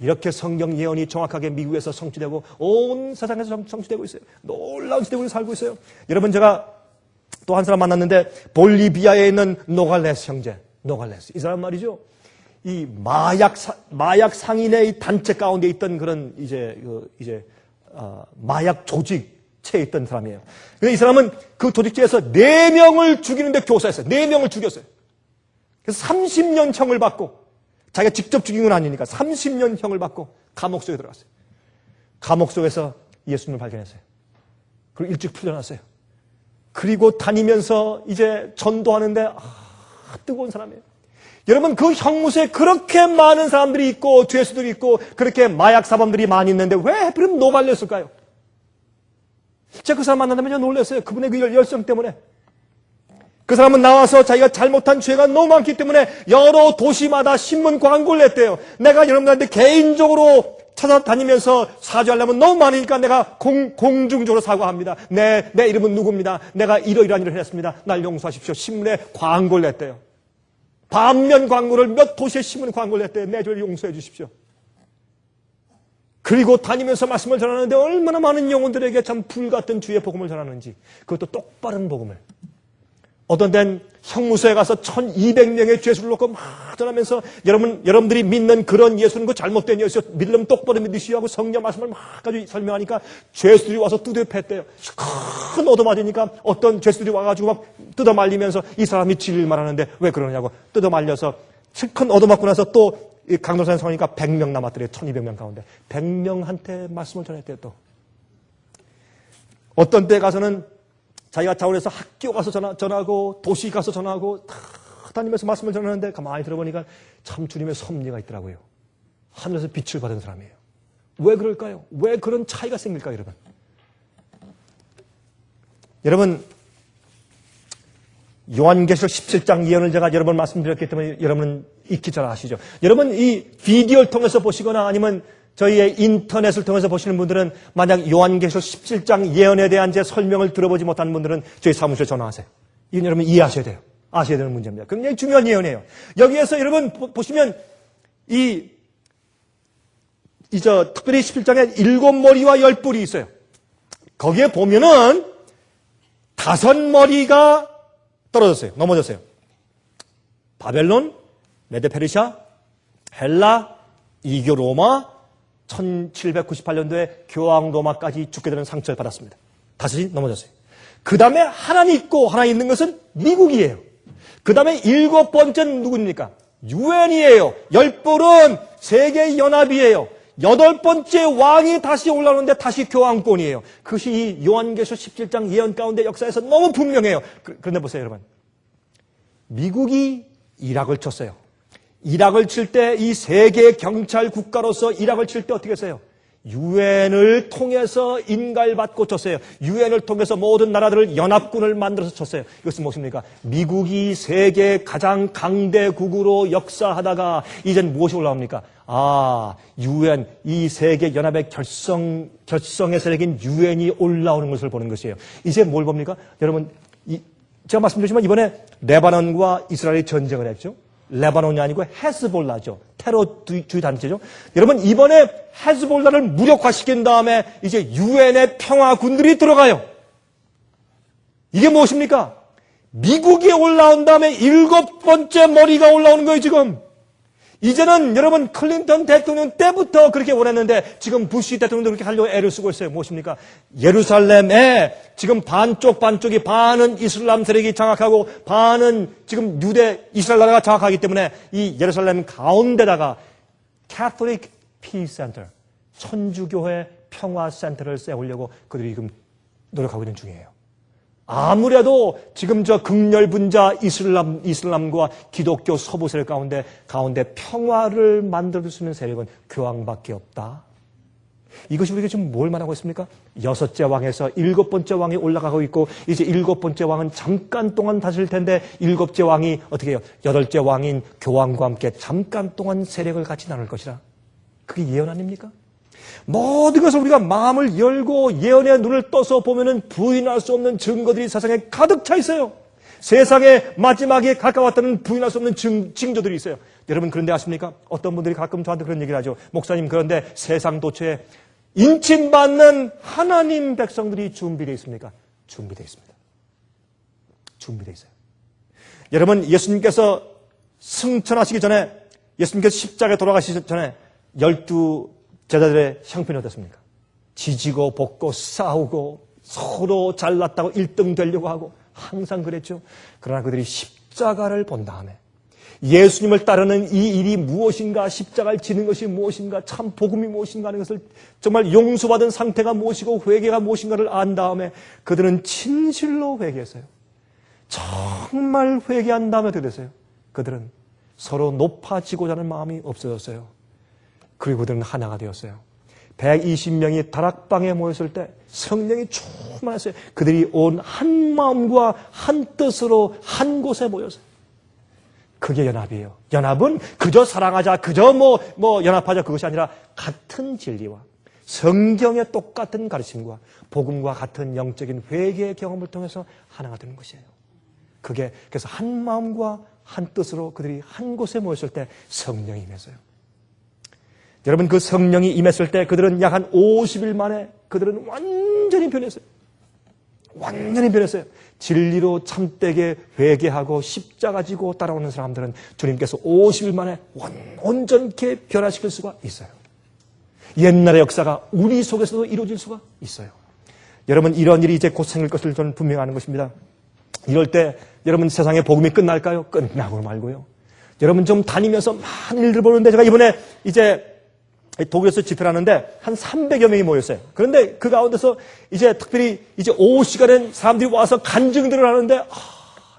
S1: 이렇게 성경 예언이 정확하게 미국에서 성취되고 온 세상에서 성취되고 있어요. 놀라운 시대에 우리 살고 있어요. 여러분, 제가 또 한 사람 만났는데 볼리비아에 있는 노갈레스 형제, 노갈레스. 이 사람 말이죠. 이 마약 상인의 단체 가운데 있던 그런 마약 조직체에 있던 사람이에요. 근데 이 사람은 그 조직체에서 4명을 죽이는데 교사했어요. 4명을 죽였어요. 그래서 30년 형을 받고, 자기가 직접 죽인 건 아니니까 30년 형을 받고 감옥 속에 들어갔어요. 감옥 속에서 예수님을 발견했어요. 그리고 일찍 풀려났어요. 그리고 다니면서 이제 전도하는데 뜨거운 사람이에요. 여러분, 그 형무소에 그렇게 많은 사람들이 있고 죄수들이 있고 그렇게 마약 사범들이 많이 있는데 왜 하필이면 노갈렸을까요? 제가 그 사람 만난다면요 놀랐어요. 그분의 그 열정 때문에. 그 사람은 나와서 자기가 잘못한 죄가 너무 많기 때문에 여러 도시마다 신문 광고를 냈대요. 내가 여러분들한테 개인적으로 찾아다니면서 사죄하려면 너무 많으니까 내가 공중적으로 사과합니다. 내 이름은 누구입니다. 내가 이러이러한 일을 했습니다. 날 용서하십시오. 신문에 광고를 냈대요. 반면 광고를 몇 도시의 신문 광고를 냈대요. 내 죄를 용서해 주십시오. 그리고 다니면서 말씀을 전하는데 얼마나 많은 영혼들에게 참 불같은 주의 복음을 전하는지, 그것도 똑바른 복음을. 어떤 데는 형무소에 가서 1200명의 죄수를 놓고 막 전하면서 여러분들이 믿는 그런 예수는 그 잘못된 예수, 믿으면 똑바로 믿으시오 하고 성경 말씀을 막 가지고 설명하니까 죄수들이 와서 두드려 팼대요. 큰 얻어맞으니까 어떤 죄수들이 와가지고 막 뜯어말리면서 이 사람이 진리를 말하는데 왜 그러냐고 뜯어말려서 큰 얻어맞고 나서 또 강도산에 서니까 100명 남았더래요. 1200명 가운데 100명한테 말씀을 전했대요. 또 어떤 때 가서는 자기가 자원해서 학교 가서 전하고 도시 가서 전하고 다 다니면서 말씀을 전하는데 가만히 들어보니까 참 주님의 섭리가 있더라고요. 하늘에서 빛을 받은 사람이에요. 왜 그럴까요? 왜 그런 차이가 생길까요, 여러분? 여러분, 요한계시록 17장 예언을 제가 여러 번 말씀드렸기 때문에 여러분은 익히 잘 아시죠. 여러분, 이 비디오를 통해서 보시거나 아니면 저희의 인터넷을 통해서 보시는 분들은 만약 요한계시록 17장 예언에 대한 제 설명을 들어보지 못하는 분들은 저희 사무실에 전화하세요. 이건 여러분 이해하셔야 돼요. 아셔야 되는 문제입니다. 굉장히 중요한 예언이에요. 여기에서 여러분 보시면 특별히 17장에 7머리와 10뿔이 있어요. 거기에 보면은 5머리가 떨어졌어요. 넘어졌어요. 바벨론, 메데페르시아, 헬라, 이교 로마, 1798년도에 교황 로마까지 죽게 되는 상처를 받았습니다. 다시 넘어졌어요. 그 다음에 하나님 있고 하나 있는 것은 미국이에요. 그 다음에 7번째는 누구입니까? 유엔이에요. 10뿔은 세계연합이에요. 8번째 왕이 다시 올라오는데 다시 교황권이에요. 그것이 이 요한계시록 17장 예언 가운데 역사에서 너무 분명해요. 그런데 보세요, 여러분. 미국이 이락을 쳤어요. 이락을 칠 때 이 세계 경찰 국가로서 이락을 칠 때 어떻게 했어요? 유엔을 통해서 인가받고 쳤어요. 유엔을 통해서 모든 나라들을 연합군을 만들어서 쳤어요. 이것은 무엇입니까? 미국이 세계 가장 강대국으로 역사하다가 이젠 무엇이 올라옵니까? 유엔, 이 세계 연합의 결성의 세력인 유엔이 올라오는 것을 보는 것이에요. 이제 뭘 봅니까? 여러분, 제가 말씀드렸지만 이번에 레바논과 이스라엘이 전쟁을 했죠. 레바논이 아니고 헤즈볼라죠. 테러주의 단체죠. 여러분, 이번에 헤즈볼라를 무력화시킨 다음에 이제 유엔의 평화군들이 들어가요. 이게 무엇입니까? 미국이 올라온 다음에 7번째 머리가 올라오는 거예요, 지금. 이제는 여러분 클린턴 대통령 때부터 그렇게 원했는데 지금 부시 대통령도 그렇게 하려고 애를 쓰고 있어요. 무엇입니까? 예루살렘에 지금 반쪽이 반은 이슬람 세력이 장악하고 반은 지금 유대 이스라엘 나라가 장악하기 때문에 이 예루살렘 가운데다가 Catholic Peace Center, 천주교회 평화센터를 세우려고 그들이 지금 노력하고 있는 중이에요. 아무래도 지금 저 극렬분자 이슬람과 기독교 서부 세력 가운데 평화를 만들어줄 수 있는 세력은 교황밖에 없다. 이것이 우리가 지금 뭘 말하고 있습니까? 6째 왕에서 7번째 왕이 올라가고 있고 이제 7번째 왕은 잠깐 동안 다스릴 텐데 7째 왕이 어떻게 해요? 8째 왕인 교황과 함께 잠깐 동안 세력을 같이 나눌 것이라. 그게 예언 아닙니까? 모든 것을 우리가 마음을 열고 예언의 눈을 떠서 보면은 부인할 수 없는 증거들이 세상에 가득 차 있어요. 세상의 마지막에 가까웠다는 부인할 수 없는 징조들이 있어요. 여러분 그런데 아십니까? 어떤 분들이 가끔 저한테 그런 얘기를 하죠. 목사님 그런데 세상 도처에 인침받는 하나님 백성들이 준비되어 있습니까? 준비되어 있습니다. 준비되어 있어요. 여러분 예수님께서 승천하시기 전에 예수님께서 십자가에 돌아가시기 전에 12 제자들의 형편이 어떻습니까? 지지고 볶고 싸우고 서로 잘났다고 1등 되려고 하고 항상 그랬죠. 그러나 그들이 십자가를 본 다음에 예수님을 따르는 이 일이 무엇인가, 십자가를 지는 것이 무엇인가, 참 복음이 무엇인가 하는 것을 정말 용서받은 상태가 무엇이고 회개가 무엇인가를 안 다음에 그들은 진실로 회개했어요. 정말 회개한 다음에 어떻게 됐어요? 그들은 서로 높아지고자 하는 마음이 없어졌어요. 그리고 그들은 하나가 되었어요. 120명이 다락방에 모였을 때 성령이 충만했어요. 그들이 온 한 마음과 한 뜻으로 한 곳에 모였어요. 그게 연합이에요. 연합은 그저 사랑하자, 그저 연합하자 그것이 아니라 같은 진리와 성경의 똑같은 가르침과 복음과 같은 영적인 회개의 경험을 통해서 하나가 되는 것이에요. 그게 그래서 한 마음과 한 뜻으로 그들이 한 곳에 모였을 때 성령이 임했어요. 여러분 그 성령이 임했을 때 그들은 약 한 50일 만에 그들은 완전히 변했어요. 완전히 변했어요. 진리로 참되게 회개하고 십자가 지고 따라오는 사람들은 주님께서 50일 만에 온전케 변화시킬 수가 있어요. 옛날의 역사가 우리 속에서도 이루어질 수가 있어요. 여러분 이런 일이 이제 곧 생길 것을 저는 분명히 아는 것입니다. 이럴 때 여러분 세상에 복음이 끝날까요? 끝나고 말고요. 여러분 좀 다니면서 많은 일들 보는데 제가 이번에 이제 독일에서 집회를 하는데 한 300여 명이 모였어요. 그런데 그 가운데서 이제 특별히 이제 오후 시간엔 사람들이 와서 간증들을 하는데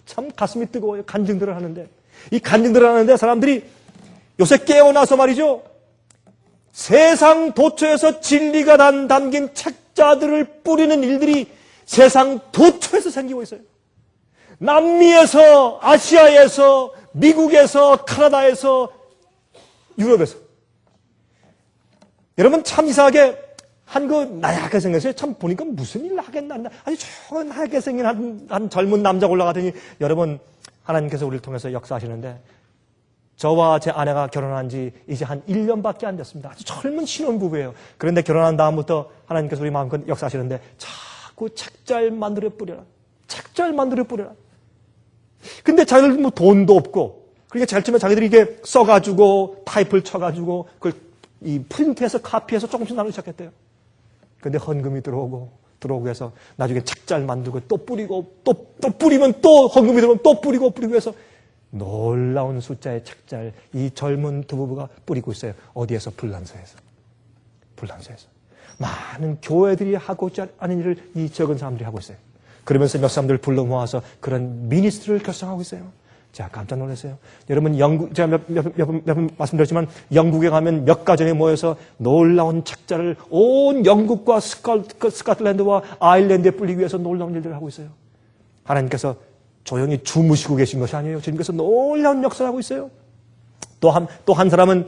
S1: 참 가슴이 뜨거워요. 간증들을 하는데 이 간증들을 하는데 사람들이 요새 깨어나서 말이죠. 세상 도처에서 진리가 담긴 책자들을 뿌리는 일들이 세상 도처에서 생기고 있어요. 남미에서, 아시아에서, 미국에서, 카나다에서, 유럽에서. 여러분 참 이상하게 한 그 나약하게 생겼어요. 참 보니까 무슨 일 하겠나. 아주 조금 나약하게 생긴 한 젊은 남자가 올라가더니 여러분 하나님께서 우리를 통해서 역사하시는데 저와 제 아내가 결혼한 지 이제 한 1년밖에 안 됐습니다. 아주 젊은 신혼부부예요. 그런데 결혼한 다음부터 하나님께서 우리 마음껏 역사하시는데 자꾸 책잘 만들어 뿌려라. 책잘 만들어 뿌려라. 근데 자기들 뭐 돈도 없고 그러니까 제일 처음에 자기들이 이게 써가지고 타입을 쳐가지고 그걸 이 프린트해서 카피해서 조금씩 나누기 시작했대요. 근데 헌금이 들어오고 해서 나중에 책잘 만들고 또 뿌리고 또 뿌리면 또 헌금이 들어오면 또 뿌리고 해서 놀라운 숫자의 책잘 이 젊은 두 부부가 뿌리고 있어요. 어디에서? 불란서에서. 많은 교회들이 하고자 하는 일을 이 적은 사람들이 하고 있어요. 그러면서 몇 사람들 불러 모아서 그런 미니스트리를 결성하고 있어요. 자, 깜짝 놀랐어요. 여러분, 제가 몇 번 말씀드렸지만, 영국에 가면 몇 가정에 모여서 놀라운 책자를 온 영국과 스코틀랜드와 아일랜드에 뿌리기 위해서 놀라운 일들을 하고 있어요. 하나님께서 조용히 주무시고 계신 것이 아니에요. 주님께서 놀라운 역사를 하고 있어요. 또 한 사람은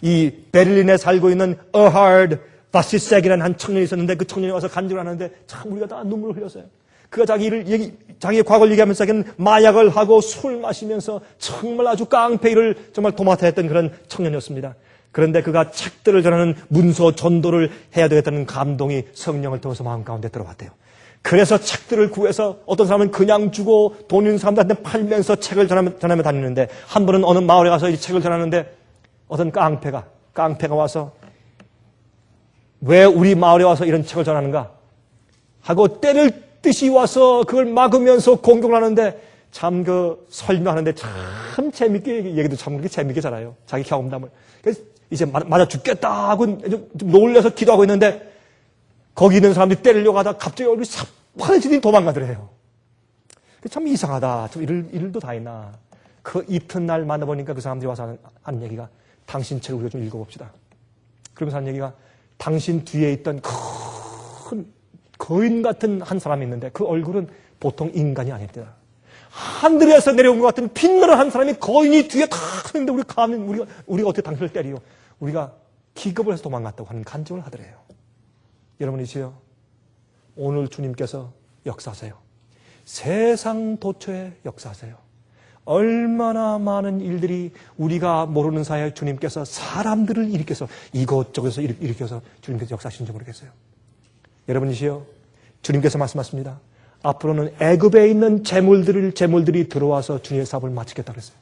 S1: 이 베를린에 살고 있는 어하드 바시색이라는 한 청년이 있었는데 그 청년이 와서 간증을 하는데 참 우리가 다 눈물을 흘렸어요. 그가 자기의 과거를 얘기하면서 자기는 마약을 하고 술 마시면서 정말 아주 깡패 일을 정말 도맡아 했던 그런 청년이었습니다. 그런데 그가 책들을 전하는 문서 전도를 해야 되겠다는 감동이 성령을 통해서 마음 가운데 들어왔대요. 그래서 책들을 구해서 어떤 사람은 그냥 주고 돈 있는 사람들한테 팔면서 책을 전하며 다니는데, 한 번은 어느 마을에 가서 이 책을 전하는데 어떤 깡패가 와서 왜 우리 마을에 와서 이런 책을 전하는가 하고 때릴 듯이 와서 그걸 막으면서 공격을 하는데, 참 설명하는데 참 재밌게, 얘기도 참 그렇게 재밌게 잘해요. 자기 경험담을. 그래서 이제 맞아 죽겠다 하고 좀 놀래서 기도하고 있는데, 거기 있는 사람들이 때리려고 하다가 갑자기 얼굴이 새파래지더니 도망가더래요. 참 이상하다. 좀 일도 다 있나. 그 이튿날 만나보니까 그 사람들이 와서 하는 얘기가, 당신 책을 우리가 좀 읽어봅시다. 그러면서 하는 얘기가, 당신 뒤에 있던 큰 거인 같은 한 사람이 있는데 그 얼굴은 보통 인간이 아닙니다. 하늘에서 내려온 것 같은 빛나는 한 사람이 거인이 뒤에 탁 서 있는데 우리가 어떻게 당신을 때리요? 우리가 기겁을 해서 도망갔다고 하는 간증을 하더래요. 여러분이지요, 오늘 주님께서 역사하세요. 세상 도처에 역사하세요. 얼마나 많은 일들이 우리가 모르는 사이에 주님께서 사람들을 일으켜서 이곳저곳에서 일으켜서 주님께서 역사하시는지 모르겠어요. 여러분이시여, 주님께서 말씀하십니다. 앞으로는 애굽에 있는 재물들이 들어와서 주님의 사업을 마치겠다 그랬어요.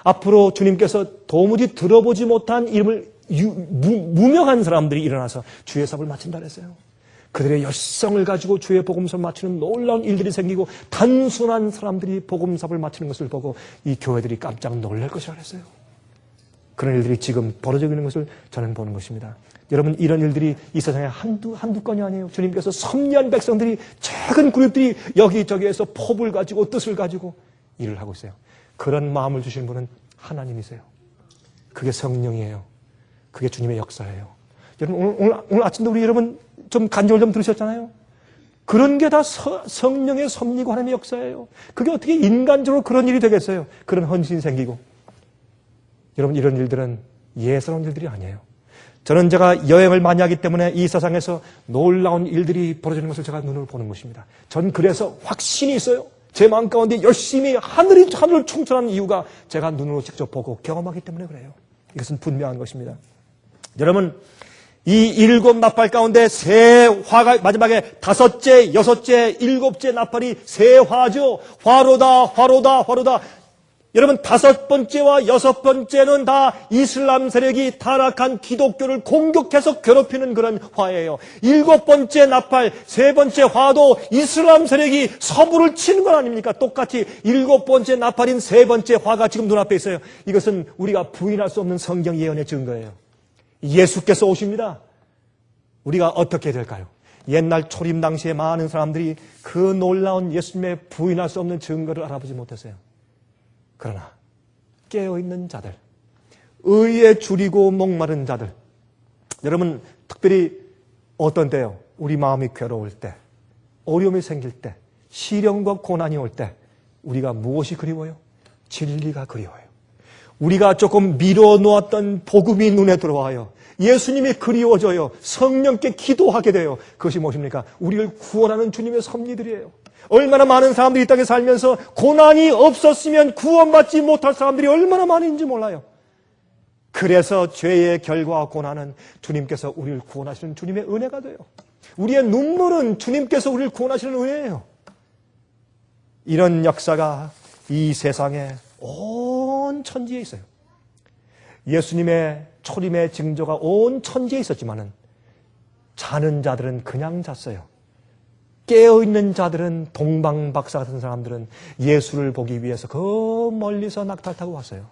S1: 앞으로 주님께서 도무지 들어보지 못한 이름을 무명한 사람들이 일어나서 주의 사업을 마친다 그랬어요. 그들의 열성을 가지고 주의 복음서를 마치는 놀라운 일들이 생기고 단순한 사람들이 복음서를 마치는 것을 보고 이 교회들이 깜짝 놀랄 것이라 그랬어요. 그런 일들이 지금 벌어지고 있는 것을 저는 보는 것입니다. 여러분, 이런 일들이 이 세상에 한두 건이 아니에요. 주님께서 섭리한 백성들이, 작은 그룹들이 여기저기에서 포부를 가지고 뜻을 가지고 일을 하고 있어요. 그런 마음을 주신 분은 하나님이세요. 그게 성령이에요. 그게 주님의 역사예요. 여러분, 오늘 아침도 우리 여러분 좀 간증을 좀 들으셨잖아요. 그런 게 다 성령의 섭리고 하나님의 역사예요. 그게 어떻게 인간적으로 그런 일이 되겠어요? 그런 헌신이 생기고. 여러분, 이런 일들은 예사로운 일들이 아니에요. 저는 제가 여행을 많이 하기 때문에 이 세상에서 놀라운 일들이 벌어지는 것을 제가 눈으로 보는 것입니다. 전 그래서 확신이 있어요. 제 마음 가운데 열심히 하늘을 충천하는 이유가 제가 눈으로 직접 보고 경험하기 때문에 그래요. 이것은 분명한 것입니다. 여러분, 이 7 나팔 가운데 세 화가 마지막에 5째, 6째, 7째 나팔이 세 화죠. 화로다. 여러분, 5번째와 6번째는 다 이슬람 세력이 타락한 기독교를 공격해서 괴롭히는 그런 화예요. 7번째 나팔, 3번째 화도 이슬람 세력이 서부를 치는 건 아닙니까? 똑같이 7번째 나팔인 3번째 화가 지금 눈앞에 있어요. 이것은 우리가 부인할 수 없는 성경 예언의 증거예요. 예수께서 오십니다. 우리가 어떻게 될까요? 옛날 초림 당시에 많은 사람들이 그 놀라운 예수님의 부인할 수 없는 증거를 알아보지 못했어요. 그러나 깨어있는 자들, 의에 줄이고 목마른 자들, 여러분, 특별히 어떤 때요? 우리 마음이 괴로울 때, 어려움이 생길 때, 시련과 고난이 올 때 우리가 무엇이 그리워요? 진리가 그리워요. 우리가 조금 미뤄놓았던 복음이 눈에 들어와요. 예수님이 그리워져요. 성령께 기도하게 돼요. 그것이 무엇입니까? 우리를 구원하는 주님의 섭리들이에요. 얼마나 많은 사람들이 이 땅에 살면서 고난이 없었으면 구원받지 못할 사람들이 얼마나 많은지 몰라요. 그래서 죄의 결과와 고난은 주님께서 우리를 구원하시는 주님의 은혜가 돼요. 우리의 눈물은 주님께서 우리를 구원하시는 은혜예요. 이런 역사가 이 세상에 온 천지에 있어요. 예수님의 초림의 징조가 온 천지에 있었지만은 자는 자들은 그냥 잤어요. 깨어있는 자들은, 동방박사 같은 사람들은 예수를 보기 위해서 그 멀리서 낙타를 타고 왔어요.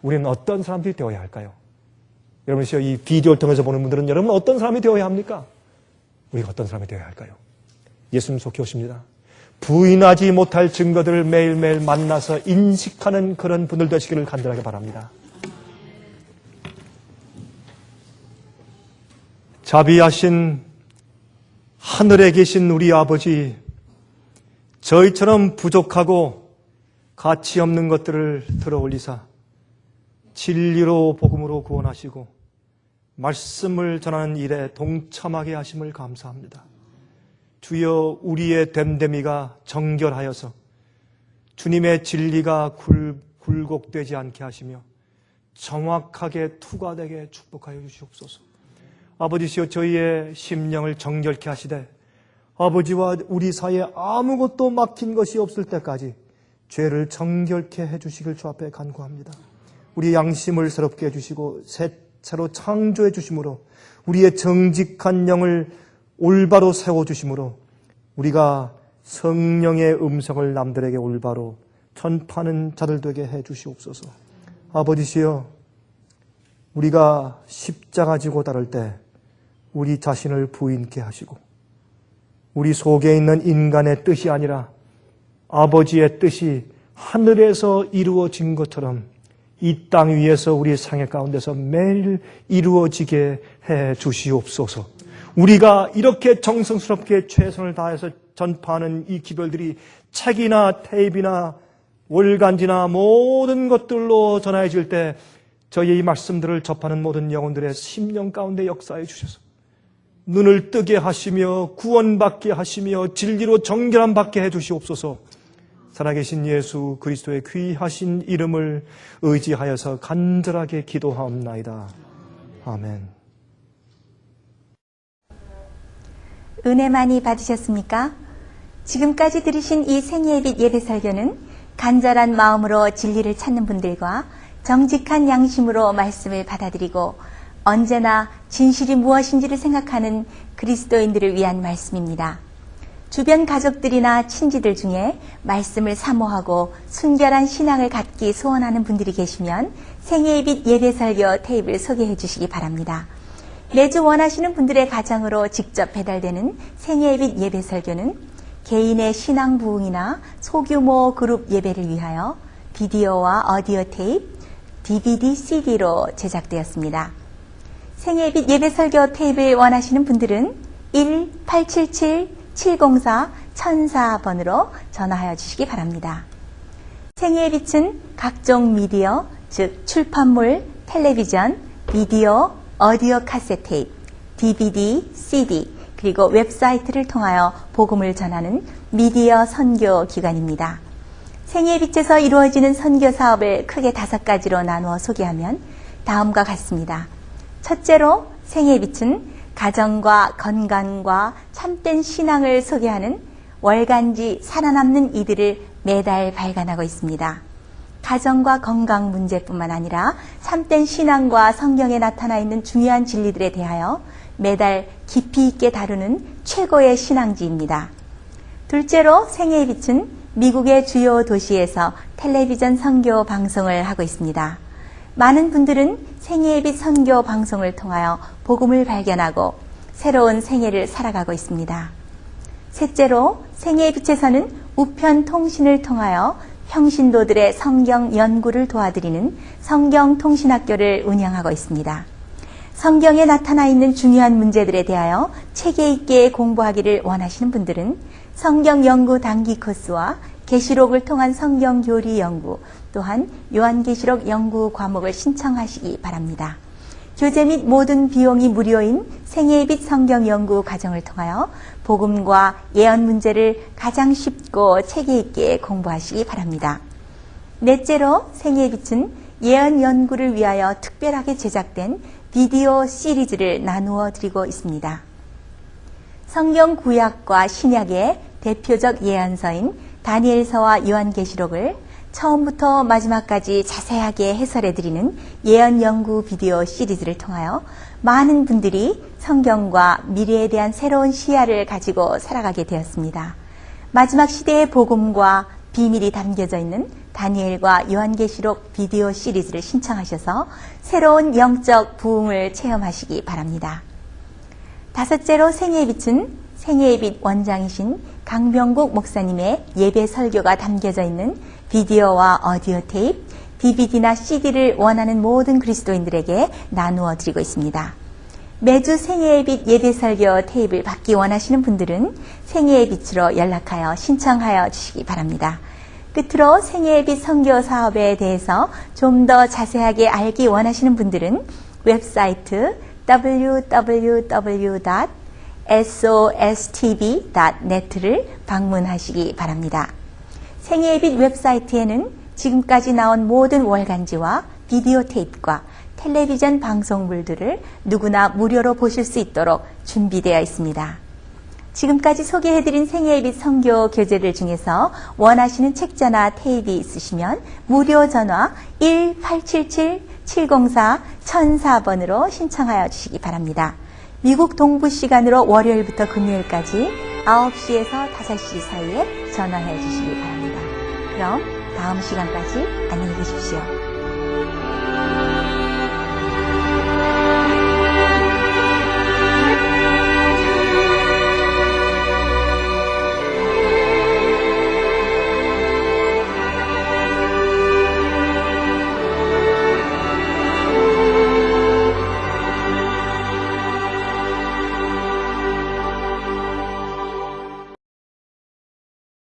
S1: 우리는 어떤 사람들이 되어야 할까요? 여러분, 이 비디오를 통해서 보는 분들은 여러분 어떤 사람이 되어야 합니까? 우리가 어떤 사람이 되어야 할까요? 예수님 속히 오십니다. 부인하지 못할 증거들을 매일매일 만나서 인식하는 그런 분들 되시기를 간절하게 바랍니다. 자비하신 하늘에 계신 우리 아버지, 저희처럼 부족하고 가치 없는 것들을 들어 올리사 진리로 복음으로 구원하시고 말씀을 전하는 일에 동참하게 하심을 감사합니다. 주여 우리의 됨됨이가 정결하여서 주님의 진리가 굴곡되지 않게 하시며 정확하게 투과되게 축복하여 주시옵소서. 아버지시여 저희의 심령을 정결케 하시되 아버지와 우리 사이에 아무것도 막힌 것이 없을 때까지 죄를 정결케 해주시길 주 앞에 간구합니다. 우리 양심을 새롭게 해주시고 새로 창조해 주심으로 우리의 정직한 영을 올바로 세워주심으로 우리가 성령의 음성을 남들에게 올바로 전파하는 자들 되게 해주시옵소서. 아버지시여 우리가 십자가 지고 따를 때 우리 자신을 부인케 하시고 우리 속에 있는 인간의 뜻이 아니라 아버지의 뜻이 하늘에서 이루어진 것처럼 이 땅 위에서 우리 생애 가운데서 매일 이루어지게 해 주시옵소서. 우리가 이렇게 정성스럽게 최선을 다해서 전파하는 이 기별들이 책이나 테이프나 월간지나 모든 것들로 전해질 때 저희의 이 말씀들을 접하는 모든 영혼들의 심령 가운데 역사해 주셔서 눈을 뜨게 하시며 구원받게 하시며 진리로 정결함 받게 해 주시옵소서. 살아계신 예수 그리스도의 귀하신 이름을 의지하여서 간절하게 기도하옵나이다. 아멘.
S2: 은혜 많이 받으셨습니까? 지금까지 들으신 이 생애빛 예배 설교는 간절한 마음으로 진리를 찾는 분들과 정직한 양심으로 말씀을 받아들이고 언제나 진실이 무엇인지를 생각하는 그리스도인들을 위한 말씀입니다. 주변 가족들이나 친지들 중에 말씀을 사모하고 순결한 신앙을 갖기 소원하는 분들이 계시면 생애빛 예배 설교 테이프를 소개해 주시기 바랍니다. 매주 원하시는 분들의 가정으로 직접 배달되는 생애빛 예배 설교는 개인의 신앙 부흥이나 소규모 그룹 예배를 위하여 비디오와 오디오 테이프, DVD, CD로 제작되었습니다. 생애빛 예배 설교 테이프를 원하시는 분들은 1-877-704-1004번으로 전화하여 주시기 바랍니다. 생애빛은 각종 미디어, 즉 출판물, 텔레비전, 비디오, 오디오 카세트 테이프, DVD, CD, 그리고 웹사이트를 통하여 복음을 전하는 미디어 선교 기관입니다. 생애빛에서 이루어지는 선교 사업을 크게 5가지로 나누어 소개하면 다음과 같습니다. 첫째로 생애빛은 가정과 건강과 참된 신앙을 소개하는 월간지 살아남는 이들을 매달 발간하고 있습니다. 가정과 건강 문제뿐만 아니라 참된 신앙과 성경에 나타나 있는 중요한 진리들에 대하여 매달 깊이 있게 다루는 최고의 신앙지입니다. 둘째로 생애의 빛은 미국의 주요 도시에서 텔레비전 선교 방송을 하고 있습니다. 많은 분들은 생애의 빛 선교 방송을 통하여 복음을 발견하고 새로운 생애를 살아가고 있습니다. 셋째로 생애의 빛에서는 우편 통신을 통하여 평신도들의 성경 연구를 도와드리는 성경통신학교를 운영하고 있습니다. 성경에 나타나 있는 중요한 문제들에 대하여 체계 있게 공부하기를 원하시는 분들은 성경 연구 단기 코스와 계시록을 통한 성경 교리 연구, 또한 요한계시록 연구 과목을 신청하시기 바랍니다. 교재 및 모든 비용이 무료인 생애의 빛 성경 연구 과정을 통하여 복음과 예언 문제를 가장 쉽고 체계 있게 공부하시기 바랍니다. 넷째로 생애의 빛은 예언 연구를 위하여 특별하게 제작된 비디오 시리즈를 나누어 드리고 있습니다. 성경 구약과 신약의 대표적 예언서인 다니엘서와 요한계시록을 처음부터 마지막까지 자세하게 해설해 드리는 예언 연구 비디오 시리즈를 통하여 많은 분들이 성경과 미래에 대한 새로운 시야를 가지고 살아가게 되었습니다. 마지막 시대의 복음과 비밀이 담겨져 있는 다니엘과 요한계시록 비디오 시리즈를 신청하셔서 새로운 영적 부흥을 체험하시기 바랍니다. 다섯째로 생애의 빛은 생애의 빛 원장이신 강병국 목사님의 예배 설교가 담겨져 있는 비디오와 오디오 테이프, DVD나 CD를 원하는 모든 그리스도인들에게 나누어 드리고 있습니다. 매주 생애의 빛 예배 설교 테이프를 받기 원하시는 분들은 생애의 빛으로 연락하여 신청하여 주시기 바랍니다. 끝으로 생애의 빛 선교 사업에 대해서 좀 더 자세하게 알기 원하시는 분들은 웹사이트 www.sbhis.org sostv.net를 방문하시기 바랍니다. 생애의 빛 웹사이트에는 지금까지 나온 모든 월간지와 비디오 테이프와 텔레비전 방송물들을 누구나 무료로 보실 수 있도록 준비되어 있습니다. 지금까지 소개해드린 생애의 빛 선교 교재들 중에서 원하시는 책자나 테이프 있으시면 무료 전화 1-877-704-1004번으로 신청하여 주시기 바랍니다. 미국 동부 시간으로 월요일부터 금요일까지 9시에서 5시 사이에 전화해 주시기 바랍니다. 그럼 다음 시간까지 안녕히 계십시오.